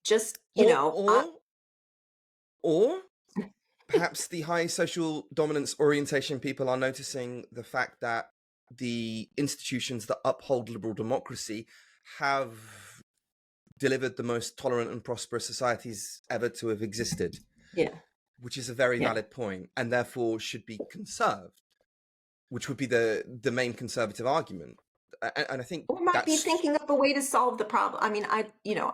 Just, Or or perhaps the high social dominance orientation people are noticing the fact that the institutions that uphold liberal democracy have delivered the most tolerant and prosperous societies ever to have existed, yeah, which is a very yeah. valid point, and therefore should be conserved, which would be the main conservative argument. and I think Or might be that's, thinking of a way to solve the problem. I mean, I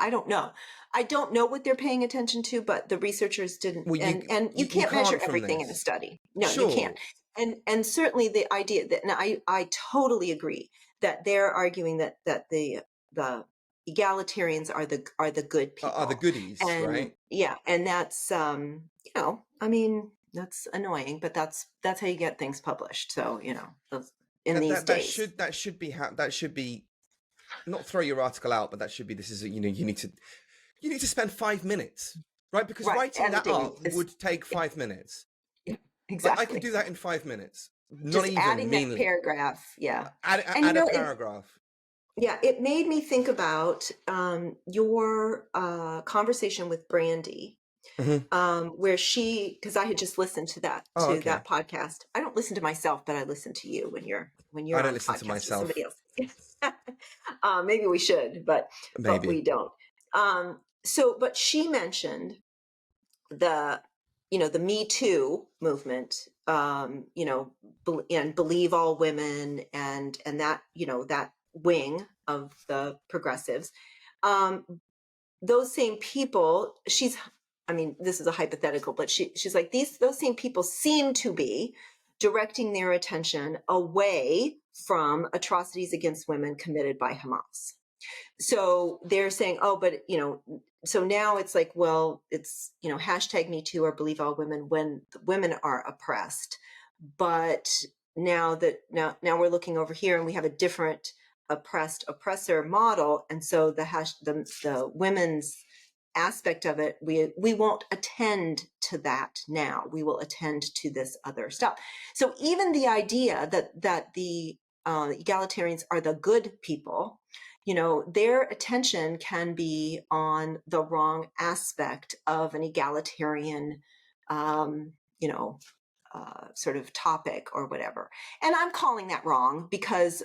don't know. I don't know what they're paying attention to, but the researchers didn't, well, and you you can't measure can't from everything in a this. study. No, you can't. Sure. And certainly the idea that, and I totally agree that they're arguing that the egalitarians are the good Are the people. goodies, And right? yeah, and that's I mean, that's annoying, but that's how you get things published. So, in these days. That should be how that should be. Not throw your article out, but that should be. This is you need to spend 5 minutes, right? Because Right. writing that Editing up is would take 5 minutes. yeah, Like I could exactly. do that in 5 minutes, not Just even adding that meanly. paragraph. Yeah. And Add a paragraph. it made me think about your conversation with Brandy, Hmm. where because I had just listened to Oh, okay. that podcast. I don't listen to myself, but I listen to you when I you're don't on listen to podcast with myself. somebody else. Maybe we should, but Maybe. we don't. But she mentioned the the Me Too movement, and Believe All Women, and that that wing of the progressives. um, those same people, I mean, this is a hypothetical, but she's like, those same people seem to be directing their attention away from atrocities against women committed by Hamas. So they're saying, oh, but so now it's like, well, it's hashtag Me Too or Believe All Women when the women are oppressed. But now we're looking over here and we have a different oppressed oppressor model, and so the women's aspect of it, we won't attend to that now. We will attend to this other stuff. So even the idea that the egalitarians are the good people, their attention can be on the wrong aspect of an egalitarian, um, you know, sort of topic or whatever. And I'm calling that wrong because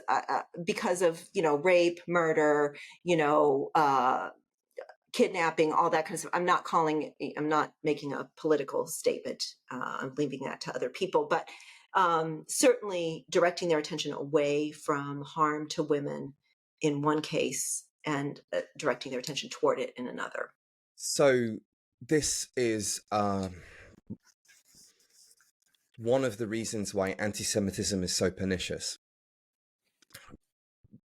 of rape, murder, kidnapping, all that kind of stuff. I'm not making a political statement. I'm leaving that to other people, but certainly directing their attention away from harm to women in one case and directing their attention toward it in another. So this is one of the reasons why anti-Semitism is so pernicious.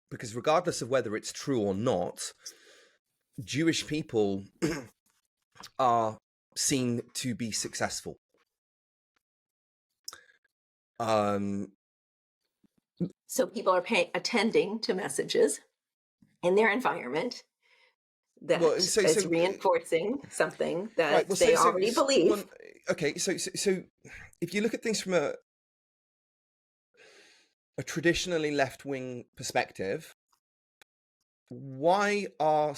Because regardless of whether it's true or not, Jewish people are seen to be successful. So people are attending to messages in their environment that is reinforcing something right. that Well, they already believe. okay. So if you look at things from a traditionally left-wing perspective, why are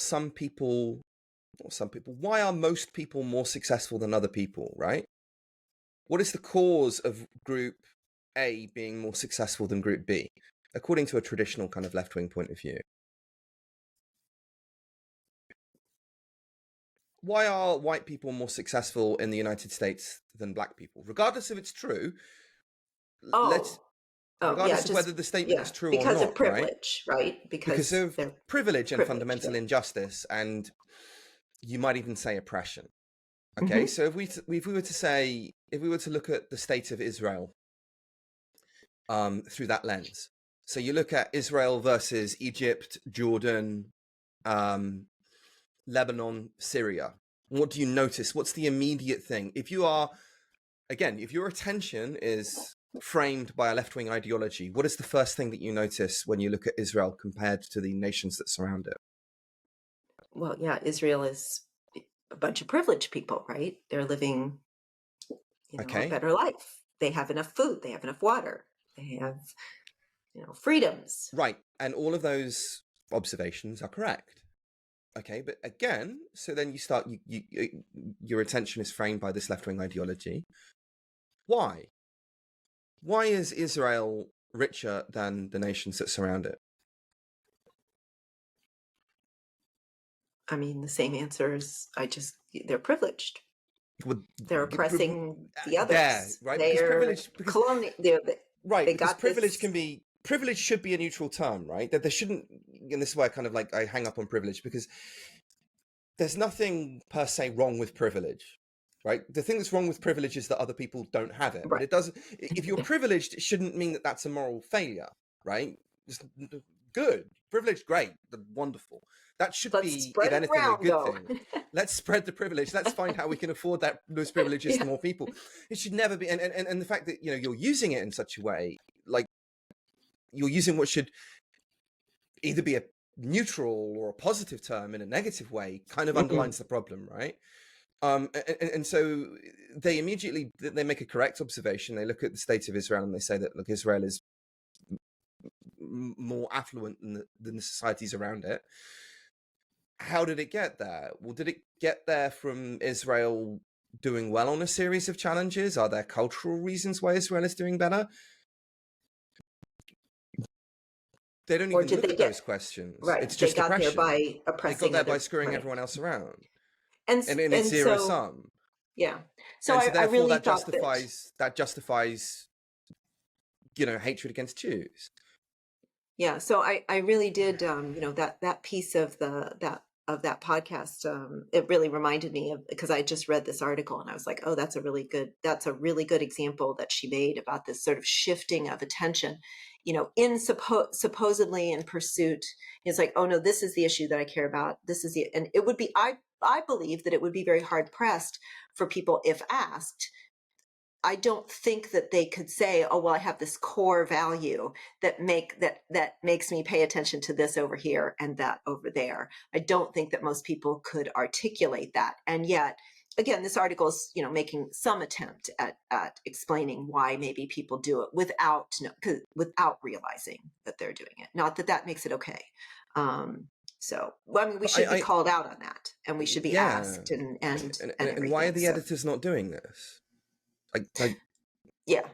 why are most people more successful than other people, right? What is the cause of group A being more successful than group B, according to a traditional kind of left-wing point of view? Why are white people more successful in the United States than black people? Regardless if it's true, let's Yeah, regardless of whether the statement is true or because of not, right? privilege, right? Because Because of they're privilege and privileged. fundamental injustice, and you might even say oppression. Okay, Mm-hmm. so if we were to look at the state of Israel through that lens, so you look at Israel versus Egypt, Jordan, Lebanon, Syria. What do you notice? What's the immediate thing? If your attention is framed by a left-wing ideology, what is the first thing that you notice when you look at Israel compared to the nations that surround it? Well, yeah, Israel is a bunch of privileged people, right? They're living, a Okay, better life. They have enough food. They have enough water. They have, freedoms. right, and all of those observations are correct. Okay, but again, so then you start, your attention is framed by this left-wing ideology. Why? Why is Israel richer than the nations that surround it? I mean, the same answer is they're privileged. Well, They're oppressing the there, others. right? Because They're privilege, because colonial. right, They because got privilege this. can be privilege should be a neutral term, right? That there shouldn't, and this is why I kind of like I hang up on privilege, because there's nothing per se wrong with privilege, right? The thing that's wrong with privilege is that other people don't have it. But Right. it doesn't, if you're privileged, it shouldn't mean that that's a moral failure, right? It's good. Privilege, great, wonderful. That should Let's be, if spread it anything, a around, good though. thing. Let's spread the privilege. Let's find how we can afford those privileges to Yeah. more people. It should never be, and the fact that, you know, you're using it in such a way, like you're using what should either be a neutral or a positive term in a negative way, kind of Mhm. underlines the problem, right? And so they make a correct observation. They look at the state of Israel and they say that, look, Israel is more affluent than the societies around it. How did it get there? Well, did it get there from Israel doing well on a series of challenges? Are there cultural reasons why Israel is doing better? They don't Or even did look they at those get questions. It's right? They just got there oppression. by They got oppressing there by other, screwing right? everyone else around, And and it's and zero so sum. yeah. So And so I therefore really that thought that justifies, you know, hatred against Jews. yeah. So I really did that piece of that podcast, it really reminded me of, because I just read this article and I was like, oh, that's a really good example that she made about this sort of shifting of attention, in supposedly in pursuit. It's like, oh no, this is the issue that I care about. This is and it would be, I believe that it would be very hard pressed for people, if asked. I don't think that they could say, oh, well, I have this core value that makes me pay attention to this over here and that over there. I don't think that most people could articulate that. And yet, again, this article is, making some attempt at explaining why maybe people do it without realizing that they're doing it. Not that that makes it okay. So, well, I mean, we But should be called out on that, and we should be yeah, asked and and why are everything. the So, editors not doing this? Like yeah.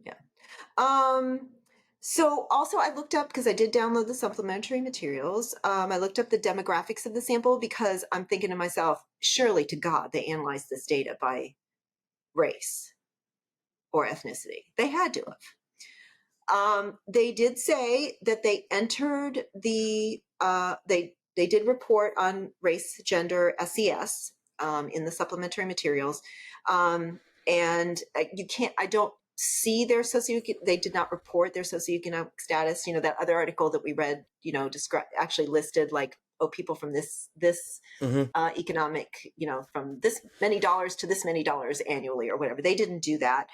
Yeah. Um, so also I looked up, because I did download the supplementary materials. I looked up the demographics of the sample, because I'm thinking to myself, surely to God, they analyzed this data by race or ethnicity. They had to have. They did say that they entered they did report on race, gender, SES, in the supplementary materials, and I don't see their they did not report their socioeconomic status. That other article that we read, actually listed, like, oh, people from this mhm. economic, from this many dollars to this many dollars annually or whatever. They didn't do that.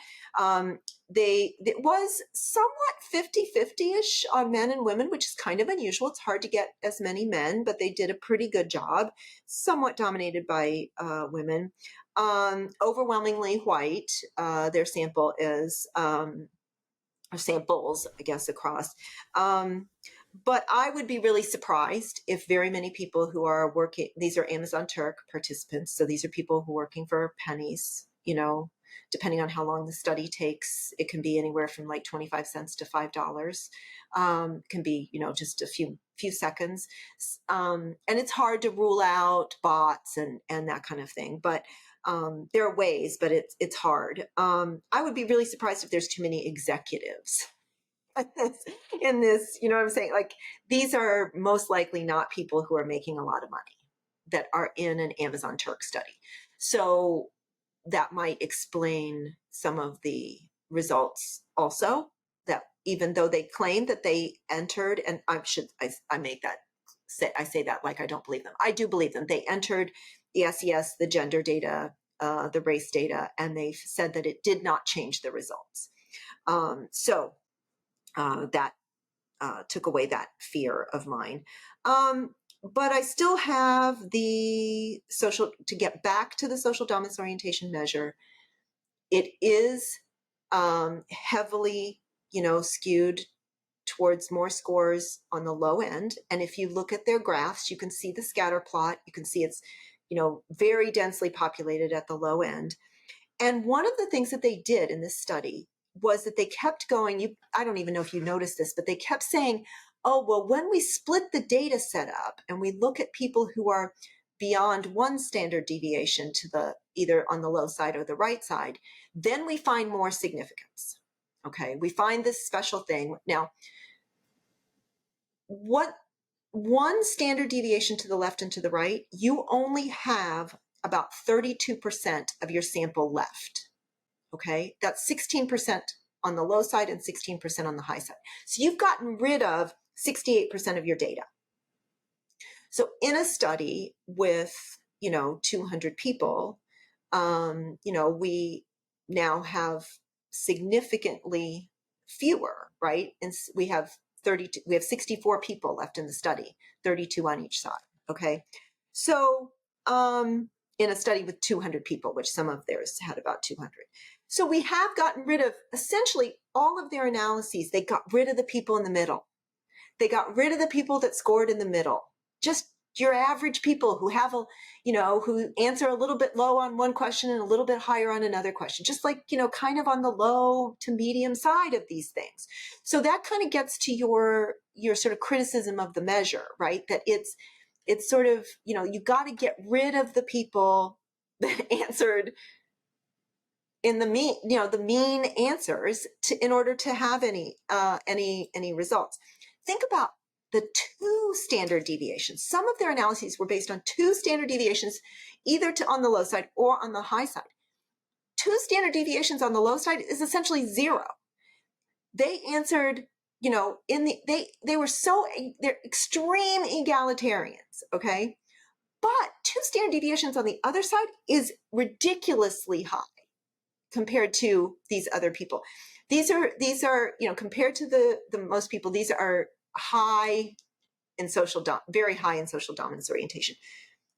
It was somewhat 50-50-ish on men and women, which is kind of unusual. It's hard to get as many men, but they did a pretty good job, somewhat dominated by women. Overwhelmingly white. Their sample is, samples, I guess, across. But I would be really surprised if very many people who are working, these are Amazon Turk participants, so these are people who are working for pennies, depending on how long the study takes. It can be anywhere from like 25 cents to $5. It can be, just a few seconds. And it's hard to rule out bots and that kind of thing. But there are ways, but it's hard. I would be really surprised if there's too many executives in this, you know what I'm saying? Like, these are most likely not people who are making a lot of money that are in an Amazon Turk study. So that might explain some of the results also, that even though they claim that they entered, and I make that I say that like I don't believe them. I do believe them. They entered the SES, the gender data, the race data, and they said that it did not change the results. So that took away that fear of mine. But I still have the to get back to the social dominance orientation measure. It is heavily, skewed towards more scores on the low end. And if you look at their graphs, you can see the scatter plot. You can see it's, very densely populated at the low end. And one of the things that they did in this study was that they kept going, I don't even know if you noticed this, but they kept saying, oh, well, when we split the data set up and we look at people who are beyond one standard deviation to the either on the low side or the right side, then we find more significance. Okay, we find this special thing. Now, what one standard deviation to the left and to the right, you only have about 32% of your sample left. Okay, that's 16% on the low side and 16% on the high side. So you've gotten rid of 68% of your data. So in a study with, 200 people, we now have significantly fewer, right? And we have 64 people left in the study, 32 on each side. Okay. So, in a study with 200 people, which some of theirs had about 200. So we have gotten rid of essentially all of their analyses. They got rid of the people in the middle. They got rid of the people that scored in the middle. Just your average people who have who answer a little bit low on one question and a little bit higher on another question, just like, kind of on the low to medium side of these things. So that kind of gets to your sort of criticism of the measure, right? That it's sort of, you got to get rid of the people that answered in the mean answers in order to have any results. Think about the two standard deviations. Some of their analyses were based on two standard deviations, either on the low side or on the high side. Two standard deviations on the low side is essentially zero. They answered, they're extreme egalitarians, okay? But two standard deviations on the other side is ridiculously high compared to these other people. These are, compared to the most people, these are high in very high in social dominance orientation.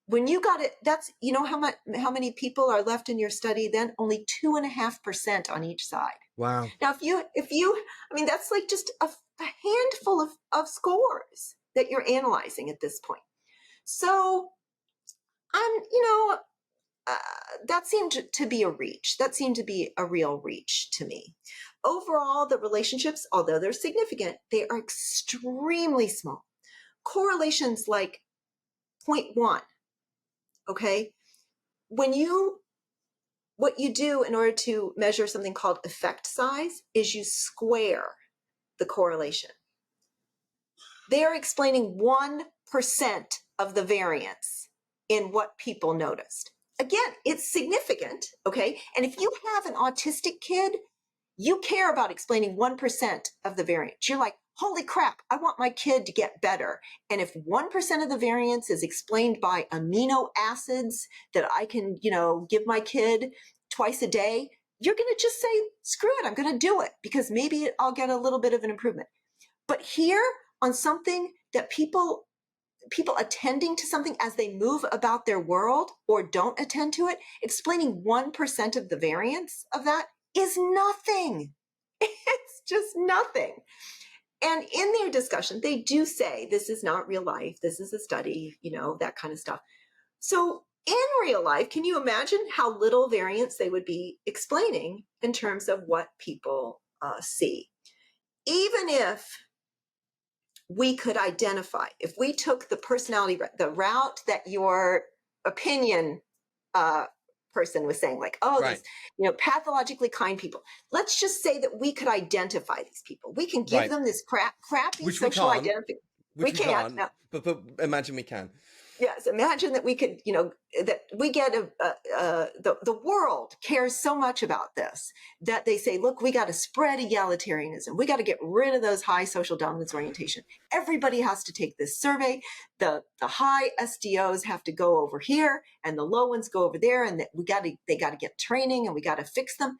When you got it, that's, how many people are left in your study then? Only 2.5% on each side. Wow. Now, if you, that's like just a handful of scores that you're analyzing at this point. So that seemed to be a reach. That seemed to be a real reach to me. Overall, the relationships, although they're significant, they are extremely small. Correlations like 0.1, okay? What you do in order to measure something called effect size is you square the correlation. They are explaining 1% of the variance in what people noticed. Again, it's significant, okay? And if you have an autistic kid, you care about explaining 1% of the variance. You're like, holy crap, I want my kid to get better. And if 1% of the variance is explained by amino acids that I can, give my kid twice a day, you're going to just say, screw it, I'm going to do it because maybe I'll get a little bit of an improvement. But here on something that people attending to something as they move about their world or don't attend to it, explaining 1% of the variance of that is nothing. It's just nothing. And in their discussion, they do say this is not real life. This is a study, that kind of stuff. So in real life, can you imagine how little variance they would be explaining in terms of what people see? Even if we could identify, if we took the personality, the route that your opinion person was saying, like, Right. these, pathologically kind people. Let's just say that we could identify these people. We can give Right. them this crappy Which we social can't. identity. Which we can't. can't. No. But imagine we can. Yes, imagine that we could, that we get the world cares so much about this that they say, look, we got to spread egalitarianism. We got to get rid of those high social dominance orientation. Everybody has to take this survey. The high SDOs have to go over here and the low ones go over there. And that they got to get training and we got to fix them.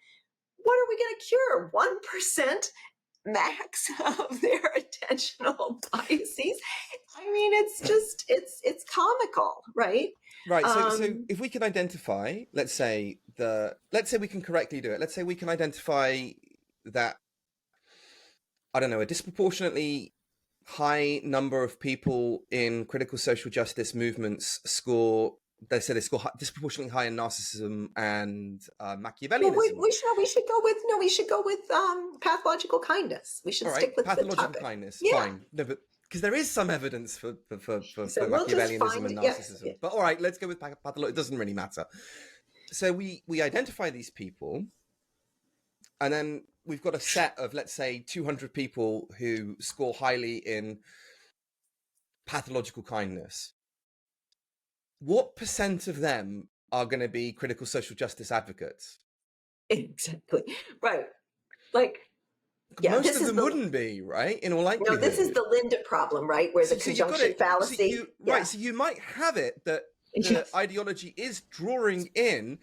What are we going to cure? 1% max of their attentional biases. It's comical, right? Right. So if we can identify, let's say we can correctly do it. Let's say we can identify that, I don't know, a disproportionately high number of people in critical social justice movements score disproportionately high in narcissism and Machiavellianism. Well, we should go with pathological kindness. We should stick with pathological the topic. kindness. Yeah. Fine. No, but because there is some evidence for So we'll Machiavellianism and narcissism. yes. But all right, let's go with pathological. It doesn't really matter. So we identify these people, and then we've got a set of, let's say, 200 people who score highly in pathological kindness, what percent of them are going to be critical social justice advocates? Exactly. Right. Like, yeah, Most this of is them the wouldn't be, right? In all no, this is likelihood. the Linda problem, right? Where the So you've got conjunction it. fallacy. Yeah. So you might have it that the Yes. ideology is drawing in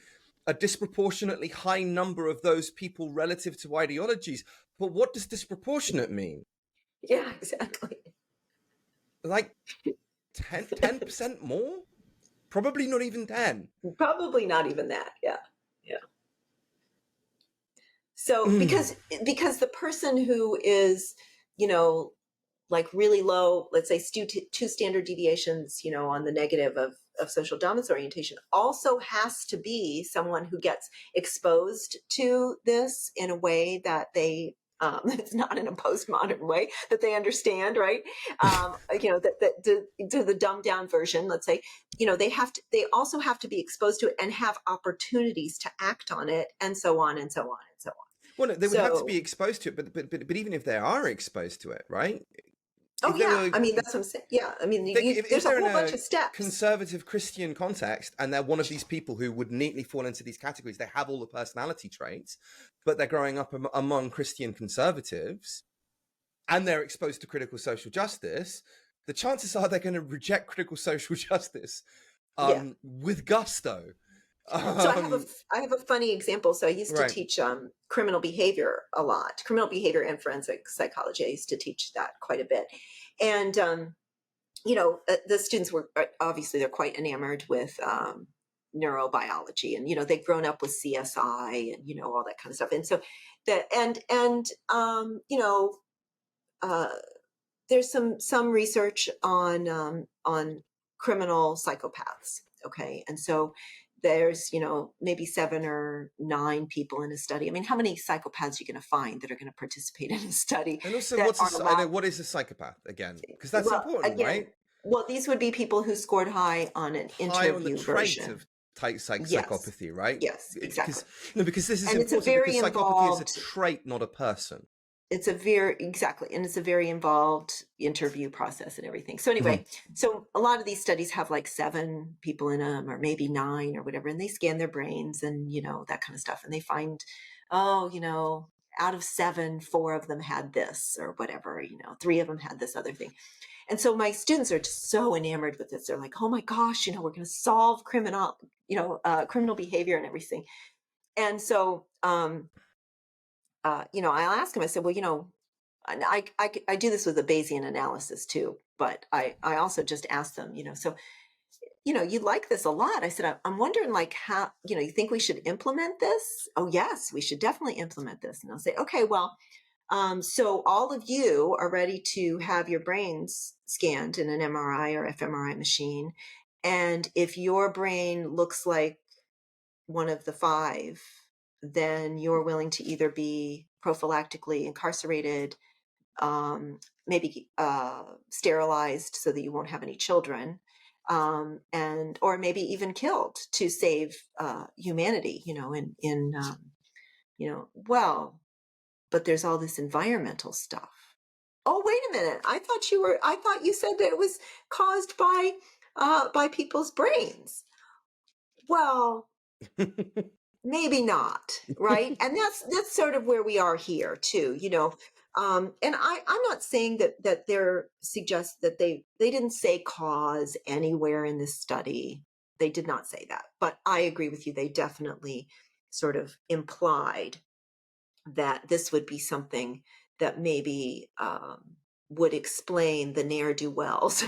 a disproportionately high number of those people relative to ideologies. But what does disproportionate mean? Yeah, exactly. Like 10% more? Probably not even 10. Probably not even that. Yeah. Yeah. So Mm. because the person who is, you know, like really low, let's say two standard deviations, on the negative of social dominance orientation, also has to be someone who gets exposed to this in a way that they it's not in a postmodern way that they understand, right? To the dumbed down version, let's say, they also have to be exposed to it and have opportunities to act on it, and so on and so on and so on. Well, no, they would have to be So, exposed to it, but even if they are exposed to it, right? oh If they yeah, were I mean that's what I'm saying. Yeah, I mean if there's a they're in whole bunch a of steps. conservative Christian context and they're one of these people who would neatly fall into these categories, they have all the personality traits, but they're growing up among Christian conservatives and they're exposed to critical social justice, the chances are they're going to reject critical social justice Yeah. with gusto. So Um, I have a funny example. So I used to right. teach criminal behavior a lot, criminal behavior and forensic psychology. I used to teach that quite a bit, and the students were obviously they're quite enamored with neurobiology, and they've grown up with CSI and all that kind of stuff, and so that and uh, there's some research on criminal psychopaths. Okay, and so there's maybe 7 or 9 people in a study. I mean, how many psychopaths are you going to find that are going to participate in a study And also, that are allowed? what is a psychopath again? Because that's Well, important, again, right? well, these would be people who scored high on an High on the interview trait version. of type Yes, psychopathy, right? yes, exactly. Because no, because this is And it's a important because very psychopathy is a involved trait, not a person. it's a very exactly and it's a very involved interview process and everything. So Mhm. anyway, so a lot of these studies have like 7 people in them or maybe 9 or whatever, and they scan their brains and that kind of stuff, and they find, oh, out of 7, 4 of them had this or whatever, 3 of them had this other thing. And so my students are just so enamored with this. They're like, oh my gosh, we're going to solve criminal behavior and everything. And so I'll ask them, I said, well, and I do this with a Bayesian analysis too, but I also just ask them, so, you like this a lot. I said, I'm wondering like how, you think we should implement this? Oh, yes, we should definitely implement this. And I'll say, okay, well, so all of you are ready to have your brains scanned in an MRI or fMRI machine. And if your brain looks like one of the 5, then you're willing to either be prophylactically incarcerated, maybe sterilized so that you won't have any children, and or maybe even killed to save humanity. Well, but there's all this environmental stuff. Oh, wait a minute! I thought you said that it was caused by people's brains. Well, maybe not, right? And that's sort of where we are here too, and I'm not saying that they're suggest that they didn't say cause anywhere in this study. They did not say that, but I agree with you, they definitely sort of implied that this would be something that maybe would explain the ne'er-do-wells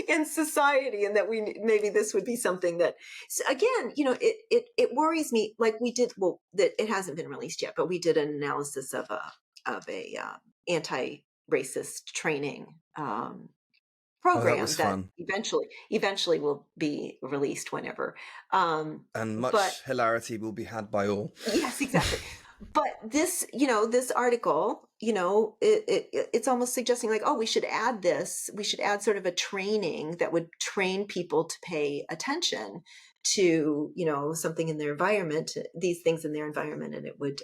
in society, and that maybe this would be something that, so again, it worries me. Like we did, well, that it hasn't been released yet, but we did an analysis of a anti-racist training Oh, that program was that fun. eventually will be released whenever, And but much hilarity will be had by all. yes, exactly. But this article, it's almost suggesting like, oh, we should add this. We should add sort of a training that would train people to pay attention to, something in their environment, these things in their environment, and it would,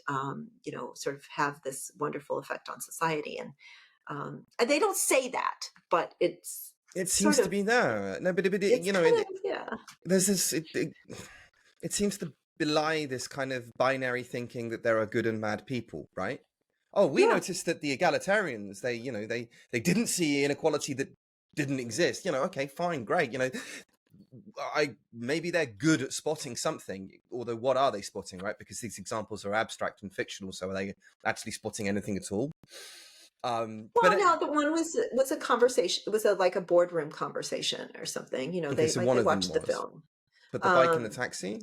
sort of have this wonderful effect on society. And And they don't say that, but It seems to be there. No, but it's you know, kind of, yeah. there's this. It seems to belie this kind of binary thinking that there are good and bad people, right? Oh, we Yeah. noticed that the egalitarians, they didn't see inequality that didn't exist. Okay, fine, great. Maybe they're good at spotting something, although what are they spotting, right? Because these examples are abstract and fictional, so are they actually spotting anything at all? Well, no, the one was a conversation. It was like a boardroom conversation or something. Okay, They so one they of them watched the was, film. but the bike and the Um, taxi.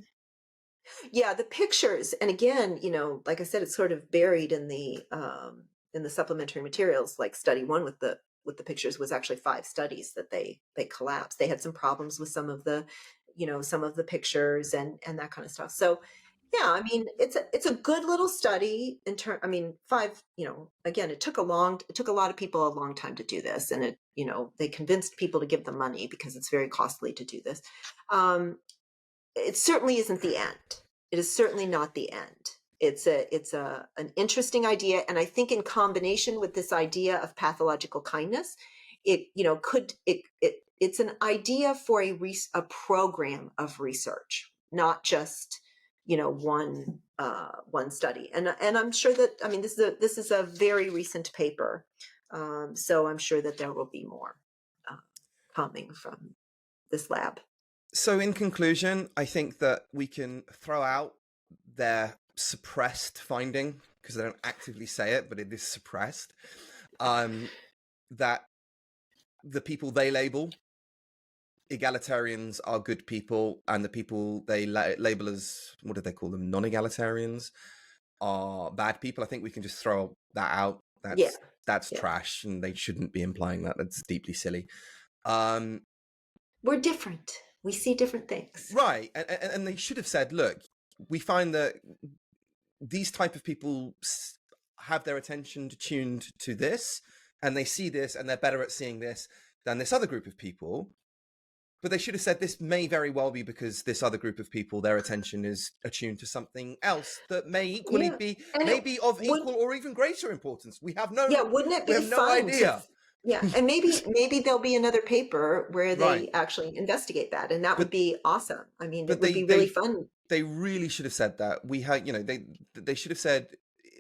yeah, the pictures, and again, like I said, it's sort of buried in the supplementary materials. Like study one with the pictures was actually 5 studies that they collapsed. They had some problems with some of the pictures and that kind of stuff. So yeah, I mean, it's a good little study in turn. I mean, 5. Again, it took a lot of people a long time to do this, and they convinced people to give them money because it's very costly to do this. Um, it certainly isn't the end. It is certainly not the end. It's an interesting idea, and I think in combination with this idea of pathological kindness, it's an idea for a program of research, not just one study. And I'm sure that, I mean, this is a very recent paper, so I'm sure that there will be more uh, coming from this lab. So, in conclusion, I think that we can throw out their suppressed finding because they don't actively say it, but it is suppressed. That the people they label egalitarians are good people, and the people they label as, what do they call them, non-egalitarians, are bad people. I think we can just throw that out. Yeah, That's yeah. trash, and they shouldn't be implying that. That's deeply silly. Um, We're different. We see different things. right, and they should have said, look, we find that these type of people have their attention tuned to this, and they see this, and they're better at seeing this than this other group of people. But they should have said this may very well be because this other group of people, their attention is attuned to something else that may equally Yeah. be, And it maybe of would, equal or even greater importance. yeah, wouldn't it We be have no fun to, idea. yeah. And maybe there'll be another paper where Right. they actually investigate that. And that would But be awesome. I mean, it but would be really fun. they really should have said that. We had, they should have said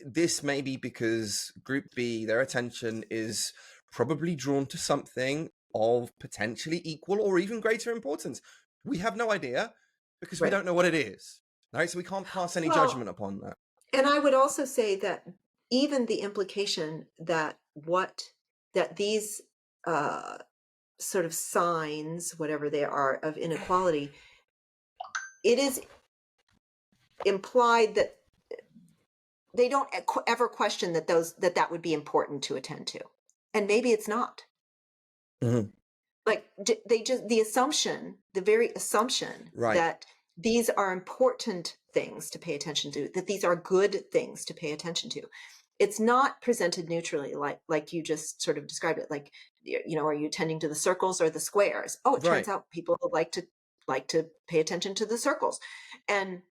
this may be because group B, their attention is probably drawn to something of potentially equal or even greater importance. We have no idea because we Right. don't know what it is. Right? So we can't pass any Well, judgment upon that. and I would also say that even the implication that these sort of signs, whatever they are, of inequality, it is implied that they don't ever question that would be important to attend to, and maybe it's not. Mhm. Like they just the very assumption Right. that these are important things to pay attention to, that these are good things to pay attention to. It's not presented neutrally, like you just sort of described it. Like, are you attending to the circles or the squares? Oh, it turns Right. out people like to pay attention to the circles, and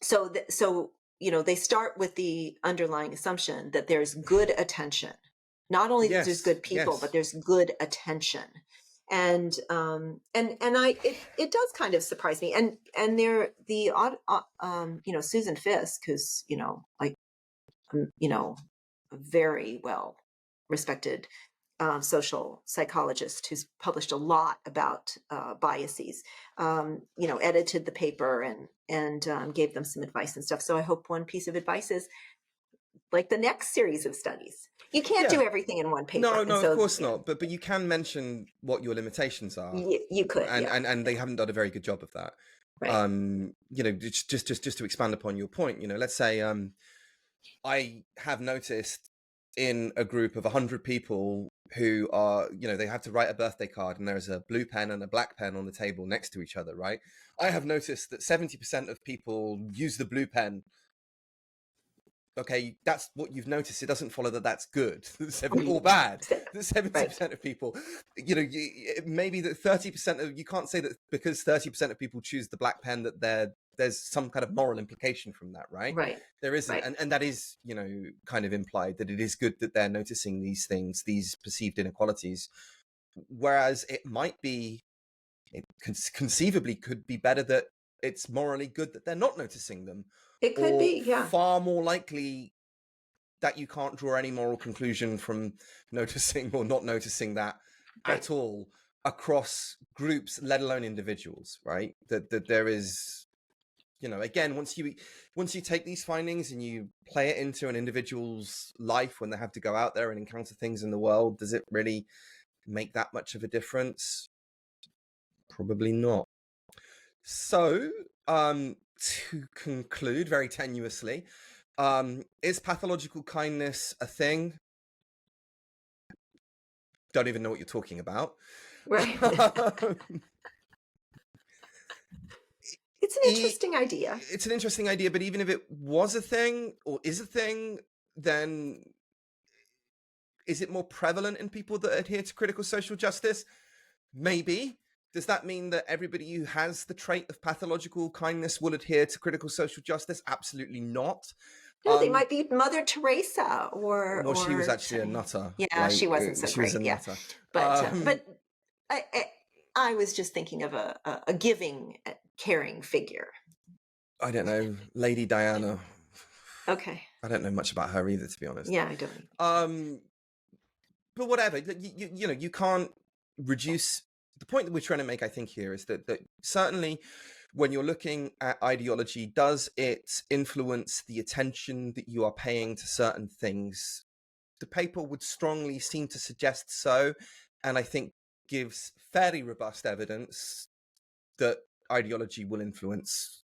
so they start with the underlying assumption that there's good attention, not only that there's Yes. good people, but Yes. there's good attention. And it does kind of surprise me. And there the Susan Fisk, who's like a very well respected social psychologist who's published a lot about biases, edited the paper and gave them some advice and stuff. So I hope one piece of advice is like the next series of studies. You can't Yeah. do everything in one paper, No, and no, of so course not. But you can mention what your limitations are, you could, and yeah, and they haven't done a very good job of that. right, Just to expand upon your point, let's say I have noticed in a group of 100 people who are, they have to write a birthday card, and there's a blue pen and a black pen on the table next to each other, right? I have noticed that 70% of people use the blue pen. Okay, that's what you've noticed. It doesn't follow that that's good or bad. That right, 70% of people, maybe that 30% of, you can't say that because 30% of people choose the black pen that they're there's some kind of moral implication from that, right? Right. There isn't, Right. and that is, you know, kind of implied that it is good that they're noticing these things, these perceived inequalities, whereas it might be, it conceivably could be better that it's morally good that they're not noticing them, It could or be, yeah. far more likely that you can't draw any moral conclusion from noticing or not noticing that Right. at all across groups, let alone individuals, right? That there is, you know, again, once you take these findings and you play it into an individual's life when they have to go out there and encounter things in the world, does it really make that much of a difference? Probably not. So, to conclude very tenuously, is pathological kindness a thing? Don't even know what you're talking about. Right. It's an interesting idea. It's an interesting idea, but even if it was a thing or is a thing, then is it more prevalent in people that adhere to critical social justice? Maybe. Does that mean that everybody who has the trait of pathological kindness will adhere to critical social justice? Absolutely not. No, they might be Mother Teresa Well, she was or actually a nutter. yeah, she wasn't so She was great. a Yeah, nutter. but I was just thinking of a giving, caring figure. I don't know, Lady Diana. Okay. I don't know much about her either, to be honest. Yeah, I don't. But whatever. You know, you can't reduce. The point that we're trying to make, I think, here is that certainly when you're looking at ideology, does it influence the attention that you are paying to certain things? The paper would strongly seem to suggest so, and I think gives fairly robust evidence that ideology will influence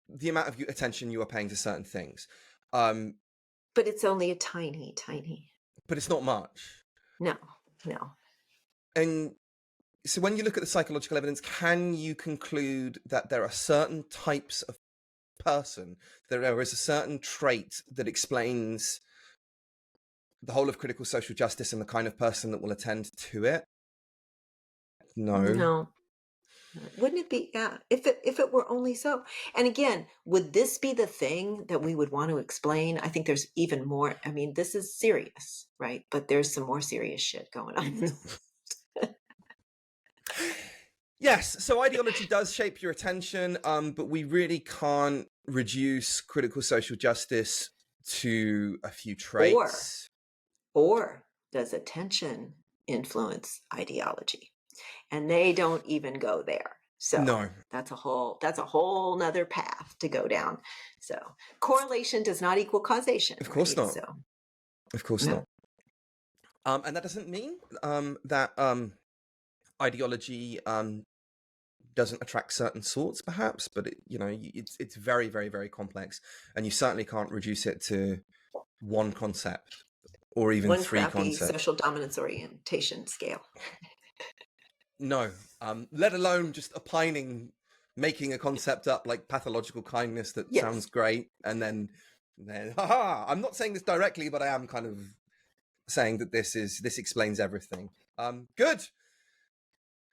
the amount of attention you are paying to certain things. But it's only a tiny. But it's not much. No. And so when you look at the psychological evidence, can you conclude that there are certain types of person, that there is a certain trait that explains the whole of critical social justice and the kind of person that will attend to it? No. Wouldn't it be? Yeah, if it were only so. And again, would this be the thing that we would want to explain? I think there's even more. I mean, this is serious, right? But there's some more serious shit going on. Yes, so ideology does shape your attention, but we really can't reduce critical social justice to a few traits. Or does attention influence ideology? And they don't even go there. So No. that's a whole nother path to go down. So correlation does not equal causation. Of course right? not. So Of course no. not. And that doesn't mean that ideology doesn't attract certain sorts, perhaps, but it's very, very, very complex, and you certainly can't reduce it to one concept or even One three crappy concepts. social dominance orientation scale. No, let alone just making a concept up like pathological kindness that Yes. sounds great, and then haha. I'm not saying this directly, but I am kind of saying that this explains everything. Good.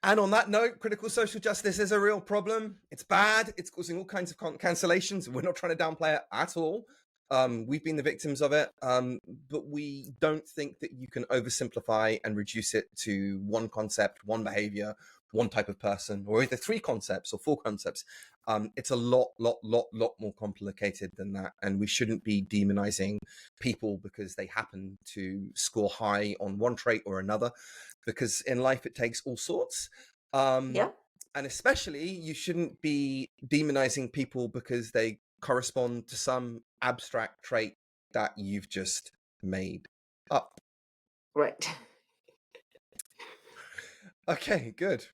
And on that note, critical social justice is a real problem. It's bad. It's causing all kinds of cancellations. We're not trying to downplay it at all. We've been the victims of it, but we don't think that you can oversimplify and reduce it to one concept, one behavior, one type of person, or either three concepts or four concepts. It's a lot more complicated than that, and we shouldn't be demonizing people because they happen to score high on one trait or another, because in life it takes all sorts. Yeah. And especially you shouldn't be demonizing people because they correspond to some abstract trait that you've just made up. Right. Okay, good.